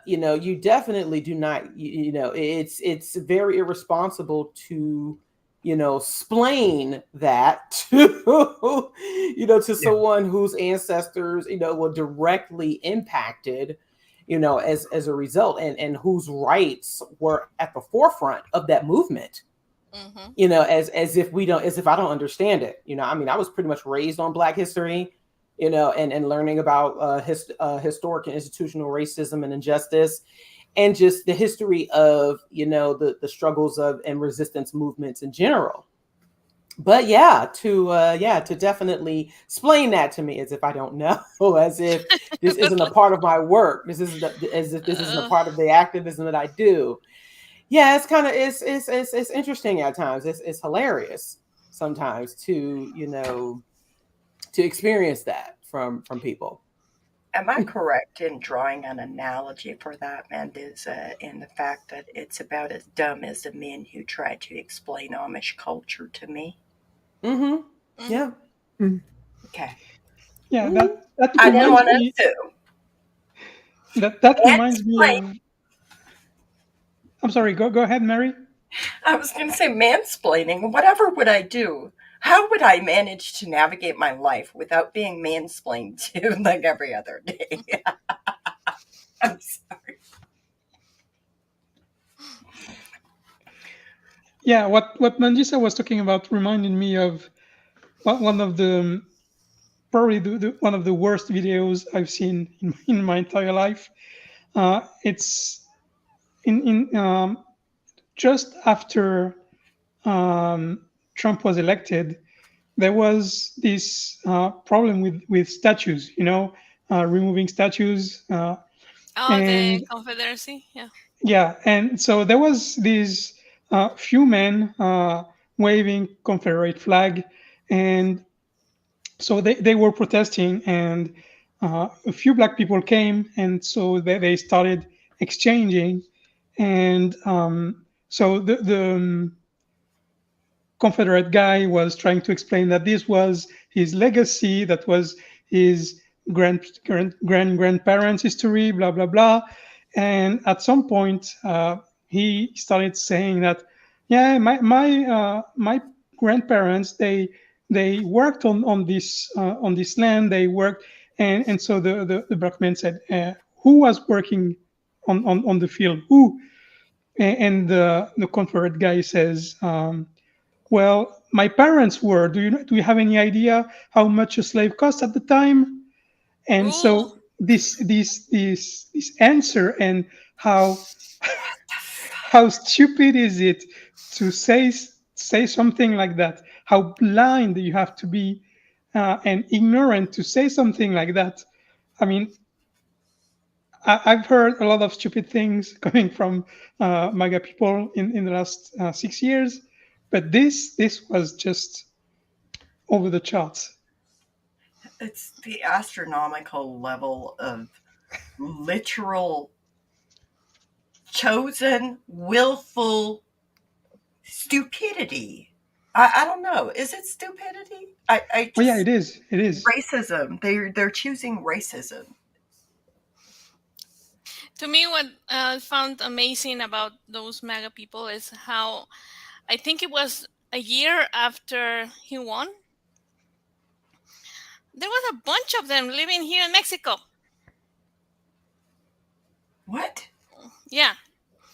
you definitely do not, it's very irresponsible to, explain that to, to someone whose ancestors, were directly impacted, as a result, and whose rights were at the forefront of that movement. Mm-hmm. As if I don't understand it. I mean, I was pretty much raised on Black history, and learning about historic and institutional racism and injustice, and just the history of the struggles of and resistance movements in general. But to definitely explain that to me as if I don't know, as if this isn't a part of my work. As if this isn't a part of the activism that I do. Yeah, it's kind of it's interesting at times. It's hilarious sometimes to experience that from people. Am I correct in drawing an analogy for that, Mendoza, in the fact that it's about as dumb as the men who tried to explain Amish culture to me? Mm-hmm. Yeah. Okay. Yeah, Mm-hmm. that I didn't reminds want to me assume. that And reminds me of. I'm sorry. Go ahead, Mary. I was going to say mansplaining. Whatever would I do? How would I manage to navigate my life without being mansplained to like every other day? I'm sorry. Yeah, what Mandisa was talking about reminded me of one of the probably one of the worst videos I've seen in my entire life. It's in just after Trump was elected, there was this problem with statues. Removing statues. Oh, the And Confederacy. Yeah. yeah, and so there was these few men waving Confederate flag, and so they were protesting, and a few black people came, and so they started exchanging, and so the Confederate guy was trying to explain that this was his legacy, that was his grandparents' history, blah blah blah. And at some point, he started saying that, yeah, my grandparents, they worked on this land, they worked, and so the black man said, who was working on the field, who? And the Confederate guy says. Well, my parents were. Do you have any idea how much a slave cost at the time? And Ooh. so this answer, and how stupid is it to say something like that? How blind you have to be and ignorant to say something like that. I mean, I've heard a lot of stupid things coming from MAGA people in the last 6 years, but this was just over the charts. It's the astronomical level of literal, chosen, willful stupidity. I don't know. Is it stupidity? I Oh yeah, just it is. It is. racism. They're choosing racism. To me, what I found amazing about those MAGA people is how I think it was a year after he won, there was a bunch of them living here in Mexico. What? Yeah.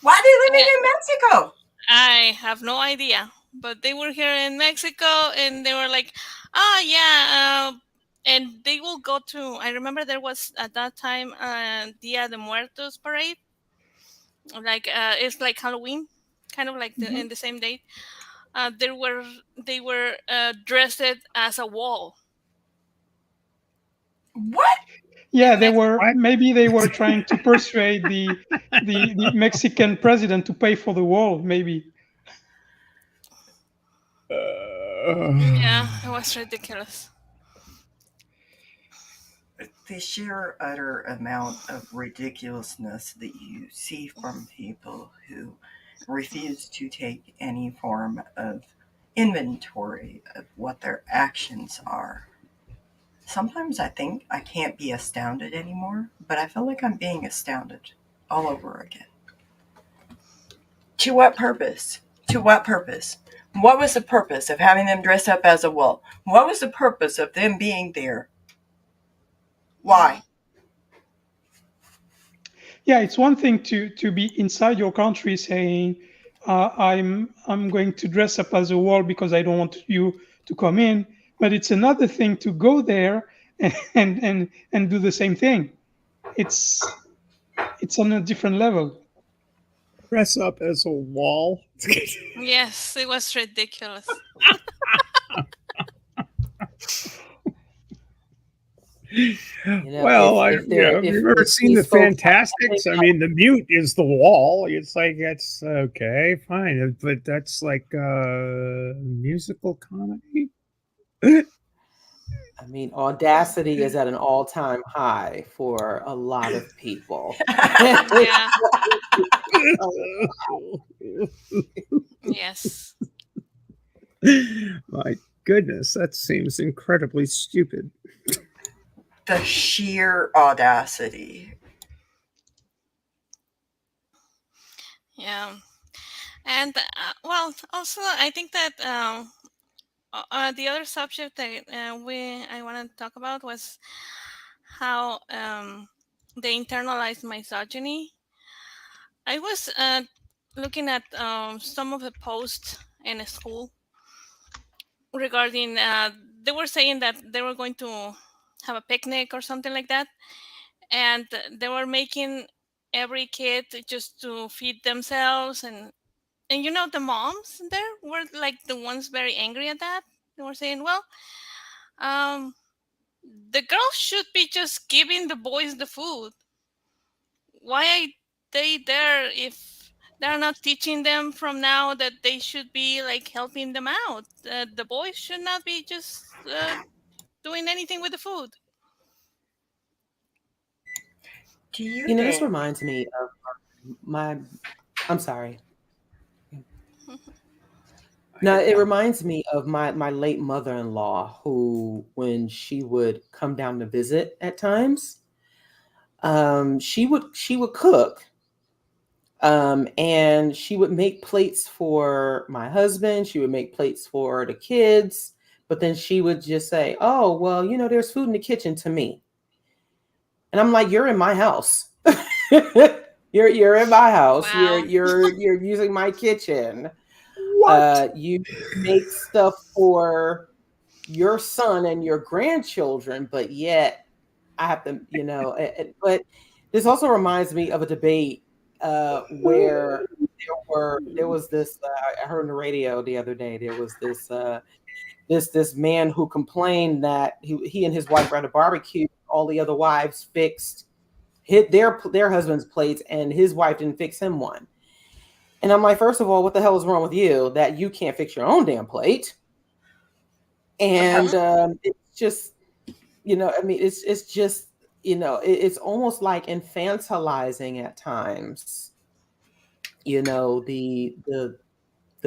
Why are they living Yeah. in Mexico? I have no idea, but they were here in Mexico, and they were like, "Oh yeah," and they will go to. I remember there was at that time Dia de Muertos parade, like it's like Halloween, kind of like Mhm. in the same date. There were they were dressed as a wall What? Yeah, in they Mexico. were What? maybe they were trying to persuade the Mexican president to pay for the wall. Maybe. Yeah, it was ridiculous. The sheer utter amount of ridiculousness that you see from people who refuse to take any form of inventory of what their actions are. Sometimes I think I can't be astounded anymore, but I feel like I'm being astounded all over again. To what purpose? To what purpose? What was the purpose of having them dress up as a wolf? What was the purpose of them being there? Mm. Why? Yeah, it's one thing to be inside your country saying, I'm going to dress up as a wall because I don't want you to come in, but it's another thing to go there and do the same thing. It's it's on a different level. Dress up as a wall. Yes, it was ridiculous. Well, If have there you ever if seen the these folks have something Fantastics? I like mean, the mute is the wall. It's like that's okay, fine, but that's like musical comedy. I mean, audacity is at an all-time high for a lot of people. Yeah. Yes. My goodness, that seems incredibly stupid. The sheer audacity. Yeah. And well, also I think that the other subject that we I want to talk about was how they internalized misogyny. I was looking at some of the posts in a school regarding they were saying that they were going to have a picnic or something like that, and they were making every kid just to feed themselves, and the moms there were like the ones very angry at that. They were saying, well, um the girls should be just giving the boys the food. why are they there if they're not teaching them from now that they should be like helping them out? The boys should not be just doing anything with the food. Do you You know, this think? reminds me of my. I'm sorry. No, it reminds me of my late mother-in-law, who, when she would come down to visit at times, she would cook, and she would make plates for my husband. She would make plates for the kids, but then she would just say, "Oh, well, there's food in the kitchen to me," and I'm like, "You're in my house. You're in my house. You're Wow. you're you're using my kitchen. What? You make stuff for your son and your grandchildren, but yet I have to, but this also reminds me of a debate where there was this. I heard on the radio the other day. There was this man who complained that he and his wife were at a barbecue. All the other wives hit their husband's plates, and his wife didn't fix him one. And I'm like, first of all, what the hell is wrong with you that you can't fix your own damn plate? And it's just, I mean, it's just, it's almost like infantilizing at times, the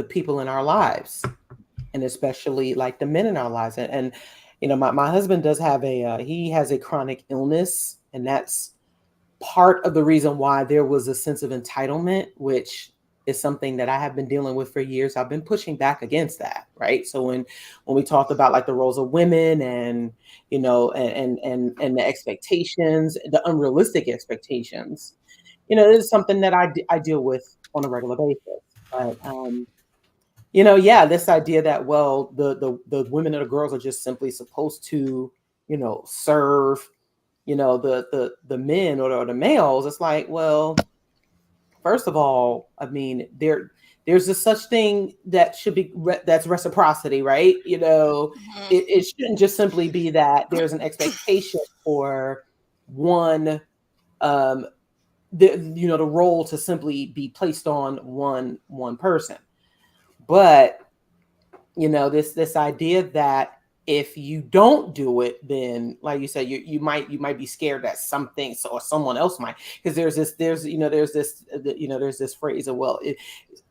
people in our lives, and especially like the men in our lives. And my husband does have he has a chronic illness, and that's part of the reason why there was a sense of entitlement, which is something that I have been dealing with for years. I've been pushing back against that, right? So when we talked about like the roles of women, and and the expectations, the unrealistic expectations, this is something that I deal with on a regular basis. But yeah, this idea that, well, the women and the girls are just simply supposed to, serve, the men or the males. It's like, well, first of all, I mean, there's a such thing that should be that's reciprocity, right? It shouldn't just simply be that there's an expectation for one, the role to simply be placed on one person. But this idea that if you don't do it, then, like you said, you might be scared that something, or someone else might, because there's this phrase of, well,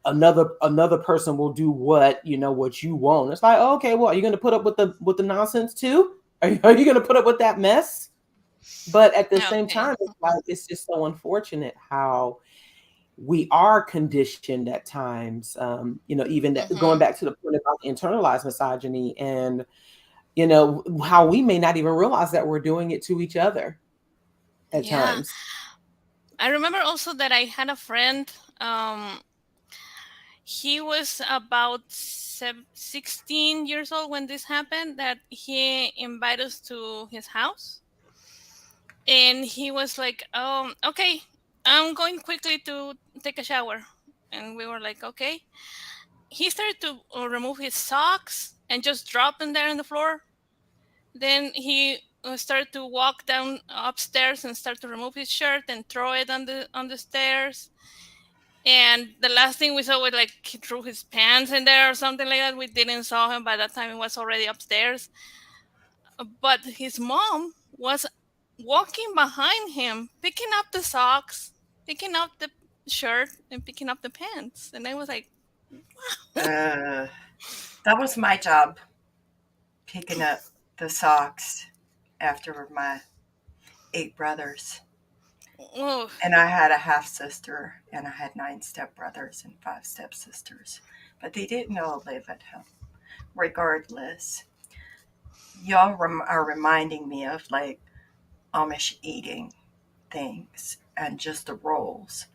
another person will do what you want. It's like, okay, well, are you going to put up with the nonsense too? Are you going to put up with that mess? But at the same Okay. time, it's just so unfortunate how we are conditioned at times, even going back to the point about internalized misogyny, and how we may not even realize that we're doing it to each other at Yeah. times. I remember also that I had a friend. He was about 16 years old when this happened, that he invited us to his house. And he was like, okay, I'm going quickly to take a shower. And we were like, okay. He started to remove his socks and just drop them there on the floor. Then he started to walk down upstairs and start to remove his shirt and throw it on the stairs. And the last thing we saw was like he threw his pants in there or something like that. We didn't saw him by that time. He was already upstairs. But his mom was walking behind him, picking up the socks, picking up the shirt, and picking up the pants. And I was like, That was my job, picking up the socks after my 8 brothers. oh, And I had a half sister, and I had 9 stepbrothers and 5 stepsisters. But they didn't all live at home. Regardless, y'all are reminding me of like Amish eating things and just the roles.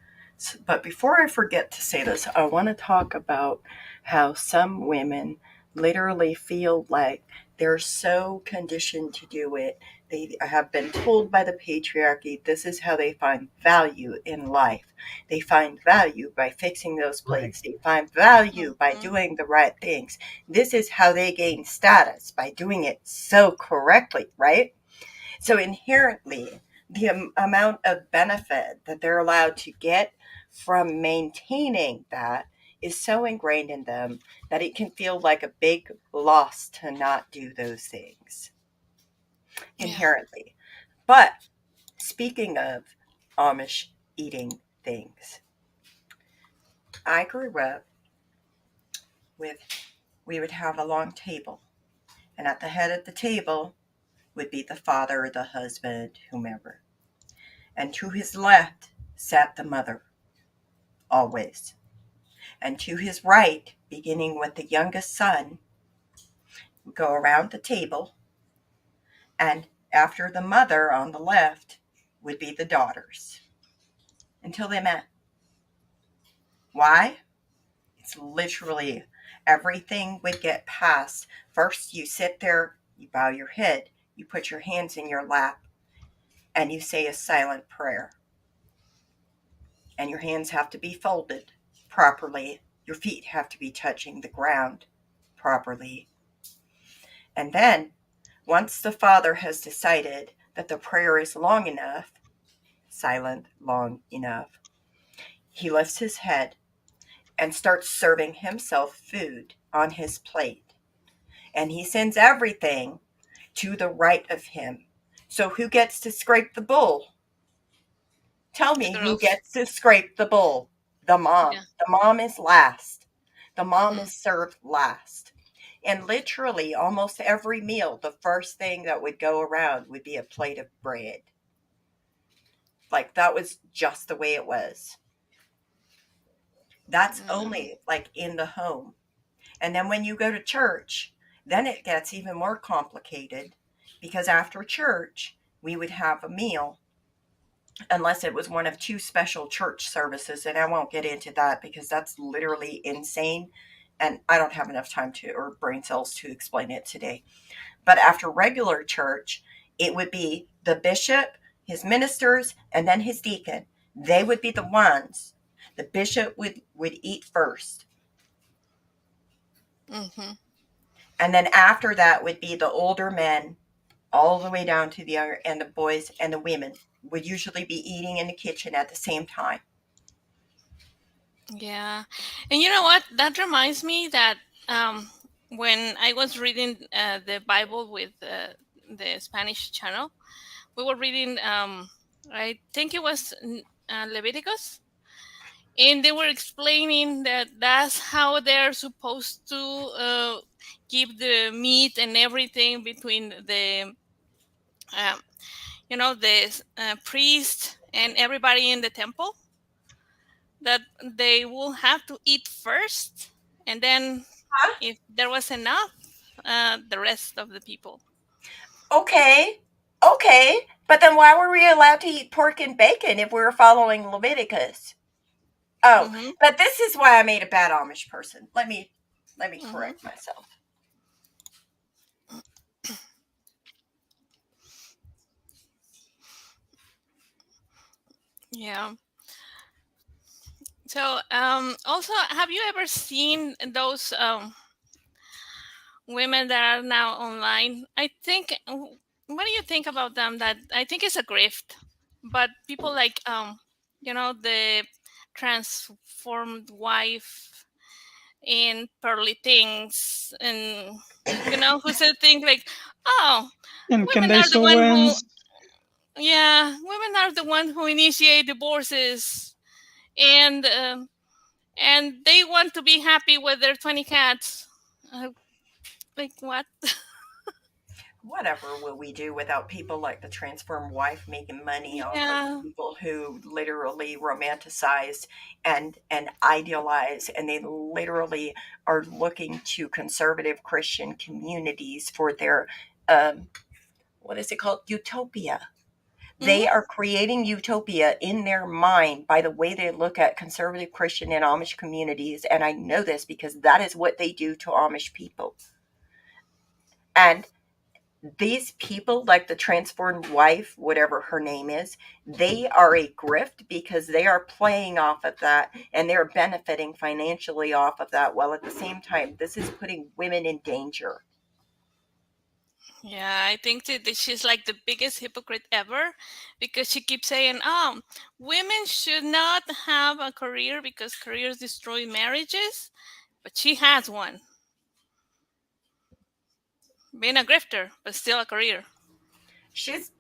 But before I forget to say this, I want to talk about how some women literally feel like they're so conditioned to do it. They have been told by the patriarchy this is how they find value in life. They find value by fixing those plates. They find value by doing the right things. This is how they gain status, by doing it so correctly, right? So inherently, the amount of benefit that they're allowed to get from maintaining that is so ingrained in them that it can feel like a big loss to not do those things inherently. But speaking of Amish eating things, I grew up with, we would have a long table, and at the head of the table would be the father or the husband, whomever. And to his left sat the mother, always. And to his right, beginning with the youngest son, would go around the table, and after the mother on the left would be the daughters until they met. Why? It's literally everything would get passed. First, you sit there, you bow your head, you put your hands in your lap, and you say a silent prayer. And your hands have to be folded properly. Your feet have to be touching the ground properly. And then, once the father has decided that the prayer is long enough, silent, long enough, he lifts his head and starts serving himself food on his plate. And he sends everything to the right of him. So who gets to scrape the bowl? Tell The me who girls. gets to scrape the bowl. The mom. Yeah. The mom is last. The mom Mhm. is served last. And literally almost every meal, the first thing that would go around would be a plate of bread. Like that was just the way it was. That's only like in the home. And then when you go to church, then it gets even more complicated because after church, we would have a meal unless it was one of two special church services. And I won't get into that because that's literally insane. And I don't have enough time to or brain cells to explain it today. But after regular church, it would be the bishop, his ministers, and then his deacon. They would be the ones. The bishop would eat first. Mhm. And then after that would be the older men, all the way down to the younger, and the boys and the women would usually be eating in the kitchen at the same time. Yeah. And you know what? That reminds me that when I was reading the Bible with the Spanish channel, we were reading, I think it was Leviticus, and they were explaining that that's how they're supposed to keep the meat and everything between um, the priest and everybody in the temple, that they will have to eat first, and then Huh? if there was enough, the rest of the people. Okay. Okay. But then why were we allowed to eat pork and bacon if we were following Leviticus? Oh, Mm-hmm. but this is why I made a bad Amish person. Let me Mm-hmm. correct myself. Yeah. So, also, have you ever seen those women that are now online? I think. What do you think about them? That I think it's a grift, but people like the transformed wife in pearly things, and who said things like, "Oh, And women are Candace the one who, Owens. yeah, women are the one who initiate divorces, and they want to be happy with their 20 cats." Like what? Whatever will we do without people like the transformed wife making money off of Yeah. people who literally romanticize and idealize, and they literally are looking to conservative Christian communities for their what is it called, utopia. They Mm-hmm. are creating utopia in their mind by the way they look at conservative Christian and Amish communities, and I know this because that is what they do to Amish people. And these people, like the transformed wife, whatever her name is, they are a grift because they are playing off of that and they're benefiting financially off of that. While at the same time, this is putting women in danger. Yeah, I think that she's like the biggest hypocrite ever, because she keeps saying, "Oh, women should not have a career because careers destroy marriages," but she has one, being a grifter, but still a career. She's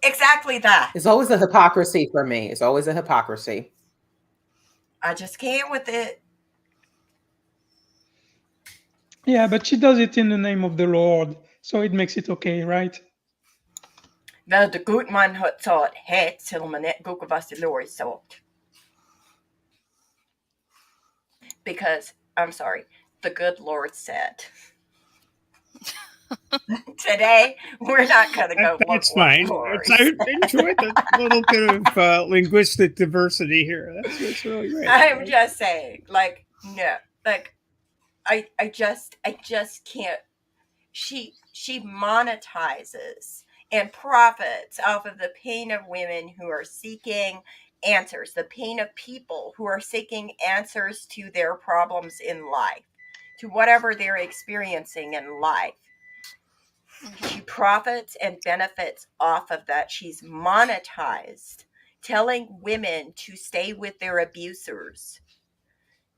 exactly that. It's always a hypocrisy for me. It's always a hypocrisy. I just can't with it. Yeah, but she does it in the name of the Lord, so it makes it okay, right? Wel, de goed man had thought, het zullen we net goeken was the Lord thought. Because, I'm sorry, the good Lord said. Today, we're not going to go. That's fine. I enjoyed the little bit of linguistic diversity here. That's really great. I'm just saying, like, no, like, I just can't. She monetizes and profits off of the pain of women who are seeking answers, the pain of people who are seeking answers to their problems in life, to whatever they're experiencing in life. She profits and benefits off of that. She's monetized, telling women to stay with their abusers,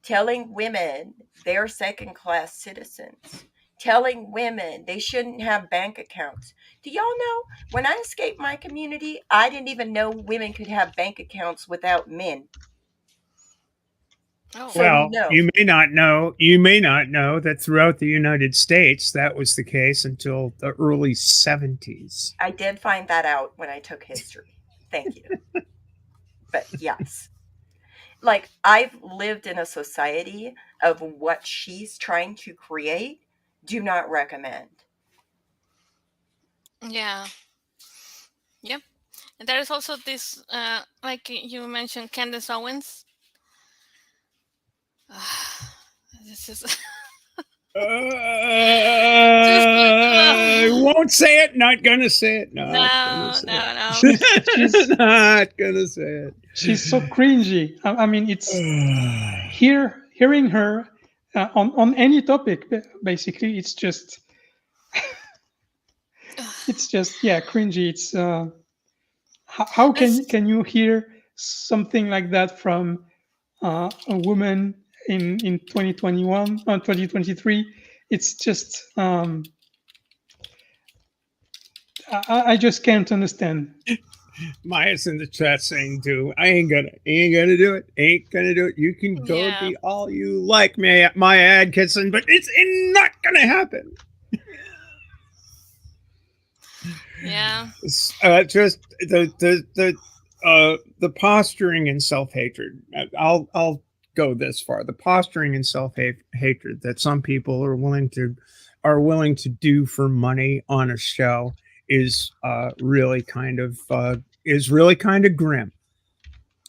telling women they're second-class citizens, telling women they shouldn't have bank accounts. Do y'all know, when I escaped my community, I didn't even know women could have bank accounts without men. Oh, So, Well, no. you may not know that throughout the United States, that was the case until the early 70s. I did find that out when I took history. Thank you. But yes. Like, I've lived in a society of what she's trying to create. Do not recommend. yeah. Yep. And there is also this, like you mentioned, Candace Owens. This is I won't say it. Not gonna say it. no, Not gonna no, say no. She's not gonna say it. she's so cringy. I mean, it's hearing her on any topic. Basically, it's just yeah, cringy. It's how can you hear something like that from a woman in 2021 or 2023? It's just I just can't understand. Maya's in the chat saying, "Do I ain't gonna do it. Ain't gonna do it. You can go Yeah. be all you like, Maya Adkisson, but it's not gonna happen." Yeah. Just the posturing and self hatred. I'll go this far. The posturing and self hatred that some people are willing to do for money on a show is really kind of grim.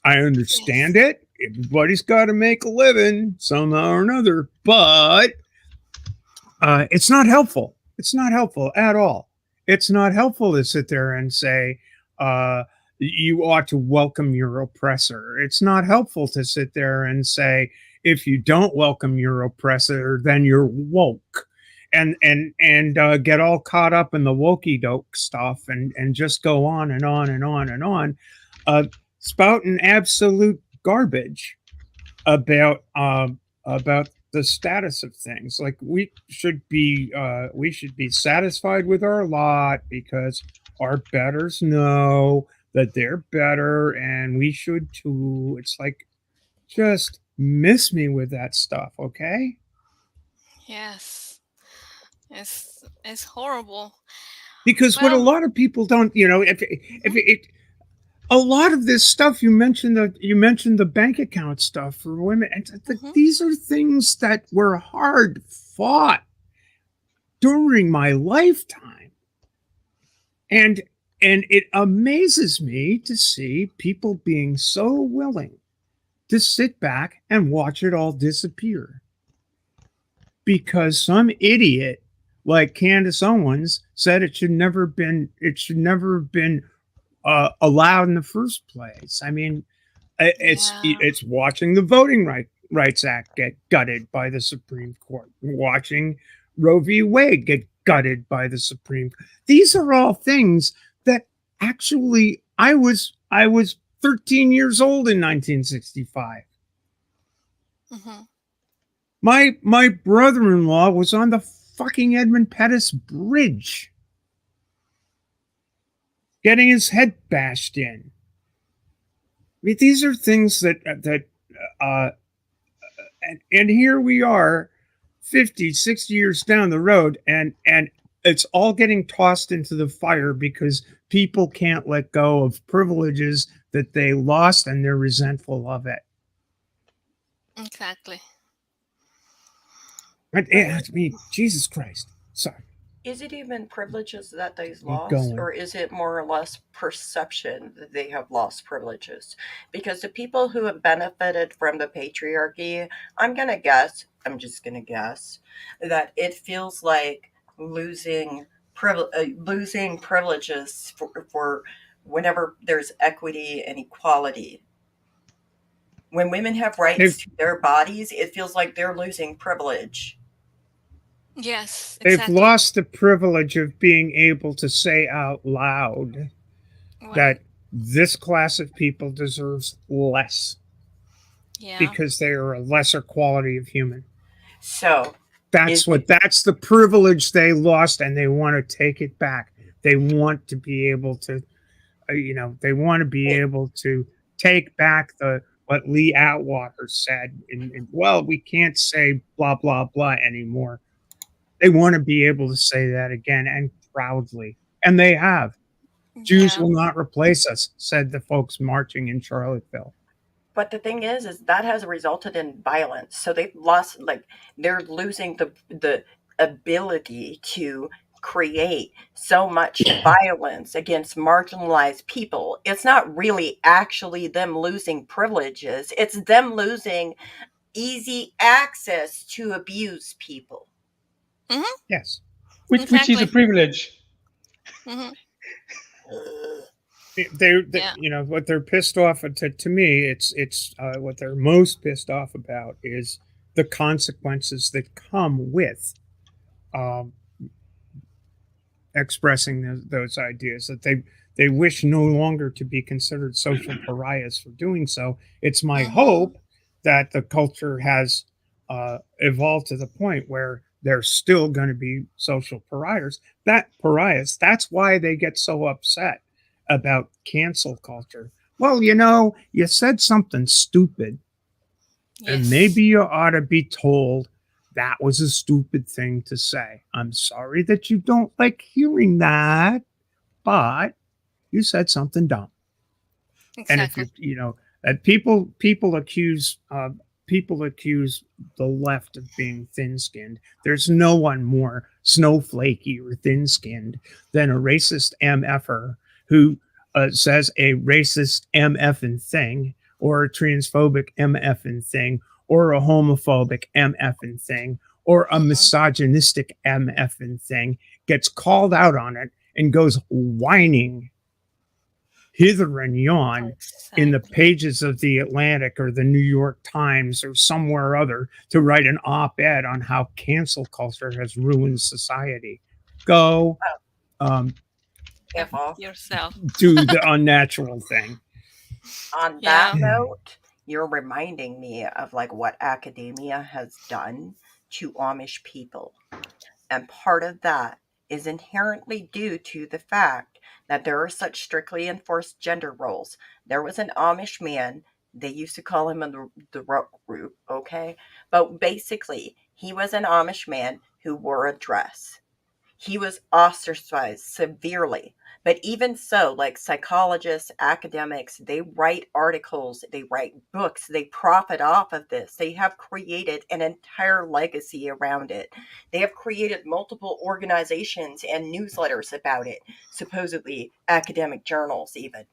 I understand it. Everybody's got to make a living somehow or another, but it's not helpful. It's not helpful at all. It's not helpful to sit there and say, you ought to welcome your oppressor. It's not helpful to sit there and say, if you don't welcome your oppressor, then you're woke. And get all caught up in the wokey doke stuff and just go on and on and on and on, spouting absolute garbage about the status of things. Like we should be satisfied with our lot because our betters know that they're better and we should too. It's like, just miss me with that stuff, okay? Yes. It's horrible. Because what a lot of people don't, if it a lot of this stuff you mentioned the bank account stuff for women, and these are things that were hard fought during my lifetime, and it amazes me to see people being so willing to sit back and watch it all disappear because some idiot like Candace Owens said it should never been allowed in the first place. I mean, it's watching the Voting Rights Act get gutted by the Supreme Court, watching Roe v. Wade get gutted by the Supreme. These are all things that actually I was 13 years old in 1965. Mm-hmm. My brother-in-law was on the fucking Edmund Pettus Bridge, getting his head bashed in. I mean, these are things that and here we are 50, 60 years down the road, and it's all getting tossed into the fire because people can't let go of privileges that they lost and they're resentful of it. Exactly. I mean, Jesus Christ. Sorry. Is it even privileges that they've Keep lost, going. or is it more or less perception that they have lost privileges? Because the people who have benefited from the patriarchy, I'm just gonna guess, that it feels like losing privileges for whenever there's equity and equality. When women have rights They've to their bodies, it feels like they're losing privilege. Yes, they've exactly. lost the privilege of being able to say out loud Right. that this class of people deserves less Yeah. because they are a lesser quality of human. So, That's the privilege they lost, and they want to take it back. They want to be able to, they want to be able to take back what Lee Atwater said. Well, we can't say blah blah blah anymore. They want to be able to say that again, and proudly, and they have. Jews Yeah. will not replace us, said the folks marching in Charlottesville. but the thing is that has resulted in violence. So they've lost, like, they're losing the ability to create so much violence against marginalized people. It's not really actually them losing privileges. It's them losing easy access to abuse people. Mm-hmm. Yes. Which is a Exactly. privilege. Mm-hmm. They Yeah. what they're pissed off at, to me, it's what they're most pissed off about is the consequences that come with um, expressing those ideas, that they wish no longer to be considered social pariahs for doing so. It's my Mm-hmm. hope that the culture has evolved to the point where they're still going to be social pariahs. That's why they get so upset about cancel culture. Well, you said something stupid, and maybe Yes. you ought to be told that was a stupid thing to say. I'm sorry that you don't like hearing that, but you said something dumb. And if Exactly. people accuse the left of being thin-skinned. There's no one more snowflakey or thin-skinned than a racist MFer who says a racist MFing thing, or a transphobic MFing thing, or a homophobic MFing thing, or a Mm-hmm. misogynistic MFing thing, gets called out on it and goes whining hither and yon in the Exactly. pages of the Atlantic or the New York Times or somewhere or other to write an op-ed on how cancel culture has ruined society. Go F off. Yourself. do the unnatural thing. On that Yeah. note, you're reminding me of like what academia has done to Amish people. And part of that is inherently due to the fact that there are such strictly enforced gender roles. There was an Amish man, they used to call him in the rock group, okay? But basically, he was an Amish man who wore a dress. He was ostracized severely. But even so, like psychologists, academics, they write articles, they write books, they profit off of this. They have created an entire legacy around it. They have created multiple organizations and newsletters about it, supposedly academic journals, even.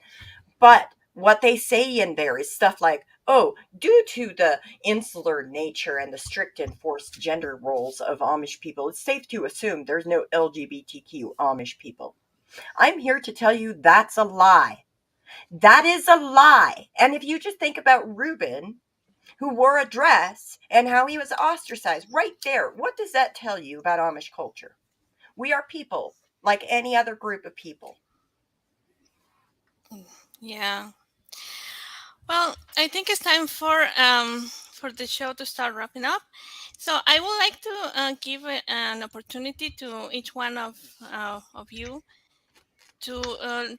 But what they say in there is stuff like, oh, due to the insular nature and the strict enforced gender roles of Amish people, it's safe to assume there's no LGBTQ Amish people. I'm here to tell you that's a lie. That is a lie. And if you just think about Reuben, who wore a dress and how he was ostracized right there, what does that tell you about Amish culture? We are people like any other group of people. Yeah. Well, I think it's time for the show to start wrapping up. So I would like to give an opportunity to each one of you to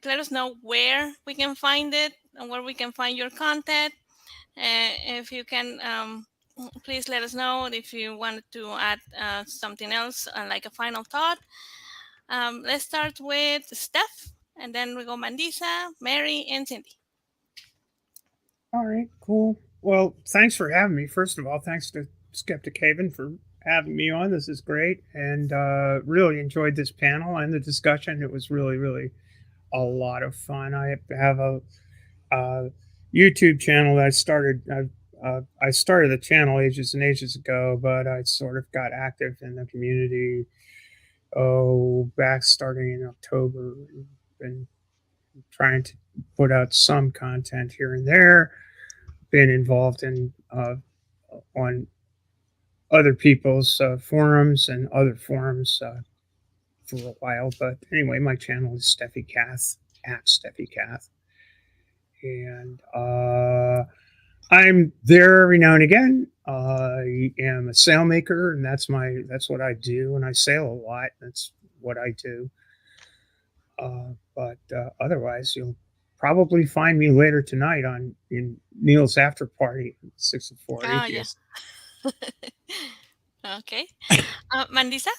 let us know where we can find it and where we can find your content. If you can, please let us know if you wanted to add something else, like a final thought. Let's start with Steph, and then we go Mandisa, Mary, and Cindy. All right, cool. Well, thanks for having me. First of all, thanks to Skeptic Haven for having me on. This is great, and really enjoyed this panel and the discussion. It was really, really a lot of fun. I have a YouTube channel that I started. I started the channel ages and ages ago, but I sort of got active in the community. Back starting in October, been trying to put out some content here and there. Been involved in on other people's forums and other forums for a while. But anyway, my channel is Steffi Cath at Steffi Cath, and I'm there every now and again. I am a sail maker, and that's what I do, and I sail a lot. That's what I do. But otherwise, you'll probably find me later tonight in Neil's after party, 604 Oh, Atheist. yeah. Okay. Mandisa?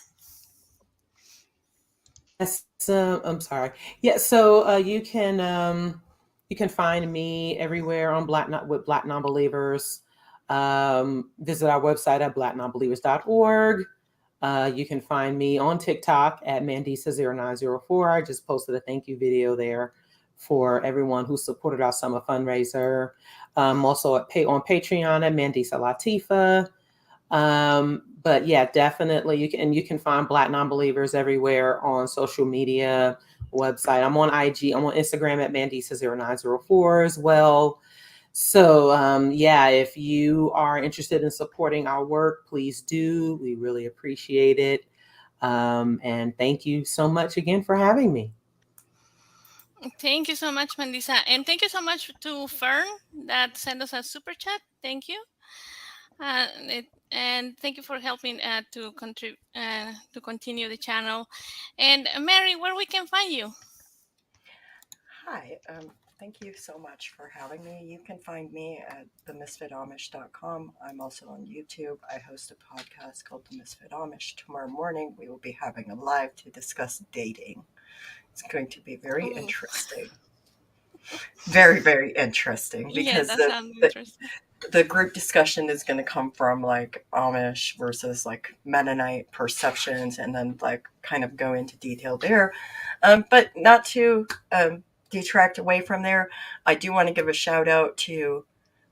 Yes, I'm sorry. Yeah, so you can find me everywhere on with Black Nonbelievers. Visit our website at blacknonbelievers.org. You can find me on TikTok at Mandisa0904. I just posted a thank you video there for everyone who supported our summer fundraiser. Also on Patreon at Mandisa Latifa. But yeah, definitely you can find Black Nonbelievers everywhere on social media, website. I'm on IG, I'm on Instagram at Mandisa0904 as well. So yeah, if you are interested in supporting our work, please do. We really appreciate it. And thank you so much again for having me. Thank you so much, Mandisa. And thank you so much to Fern that sent us a super chat. Thank you. And thank you for helping to contribute to continue the channel. And Mary, where we can find you? Hi, thank you so much for having me. You can find me at themisfitamish.com. I'm also on YouTube. I host a podcast called The Misfit Amish. Tomorrow morning, we will be having a live to discuss dating. It's going to be very interesting. Very, very interesting, Yeah, because that sounds interesting. the group discussion is going to come from like Amish versus like Mennonite perceptions, and then like kind of go into detail there. But not to detract away from there, I do want to give a shout out to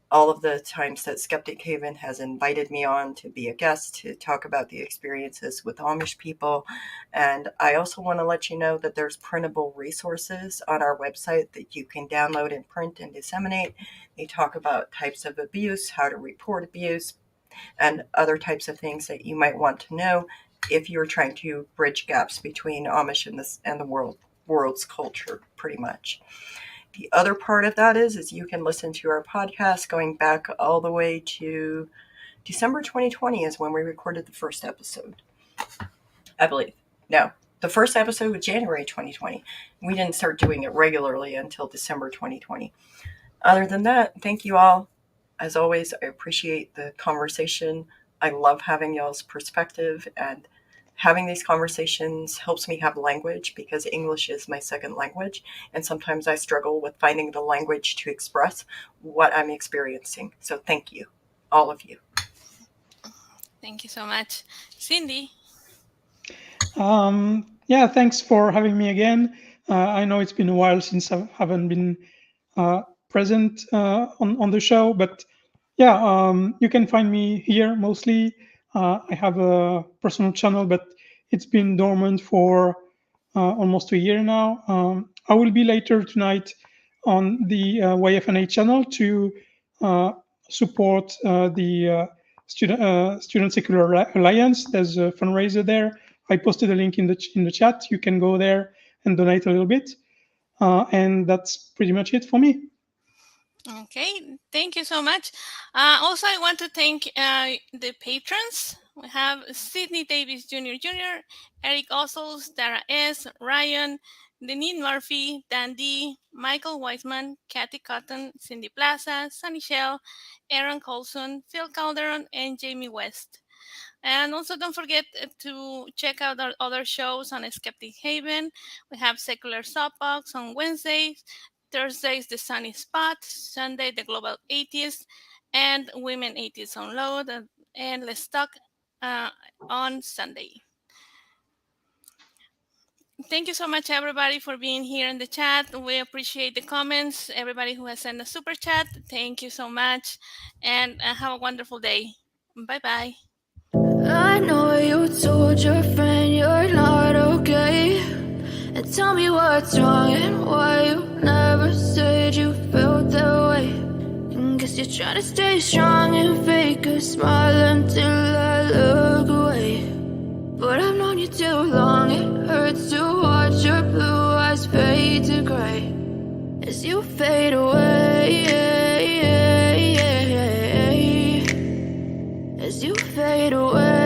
all of the times that Skeptik Haven has invited me on to be a guest to talk about the experiences with Amish people. And I also want to let you know that there's printable resources on our website that you can download and print and disseminate. They talk about types of abuse, how to report abuse, and other types of things that you might want to know if you're trying to bridge gaps between Amish and the world's culture, pretty much. The other part of that is you can listen to our podcast going back all the way to December 2020 is when we recorded the first episode, I believe. No, the first episode was January 2020. We didn't start doing it regularly until December 2020. Other than that, thank you all. As always, I appreciate the conversation. I love having y'all's perspective, and having these conversations helps me have language, because English is my second language, and sometimes I struggle with finding the language to express what I'm experiencing. So thank you, all of you. Thank you so much. Cindy? Yeah, thanks for having me again. I know it's been a while since I haven't been present on the show, but yeah, you can find me here mostly. I have a personal channel, but it's been dormant for almost a year now. I will be later tonight on the YFNA channel to support the Student Secular Alliance. There's a fundraiser there. I posted a link in the chat. You can go there and donate a little bit. And that's pretty much it for me. Okay, thank you so much. Also, I want to thank the patrons. We have Sidney Davis Jr., Eric Ossols, Dara S., Ryan, Denise Murphy, Dan D., Michael Weisman, Kathy Cotton, Cindy Plaza, Sunny Shell, Aaron Colson, Phil Calderon, and Jamie West. And also don't forget to check out our other shows on Skeptik Haven. We have Secular Soapbox on Wednesdays, Thursdays, The Sunny Spot, Sunday, The Global Atheists, and Women Atheists on Load, and Let's Talk on Sunday. Thank you so much, everybody, for being here in the chat. We appreciate the comments. Everybody who has sent a super chat, thank you so much, and have a wonderful day. Bye-bye. I know you told your friend you're not okay, and tell me what's wrong and why you never said you felt that way. And guess you're trying to stay strong and fake a smile until I look away. But I've known you too long, it hurts to watch your blue eyes fade to gray as you fade away, as you fade away.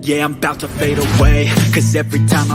Yeah, I'm about to fade away, 'cause every time I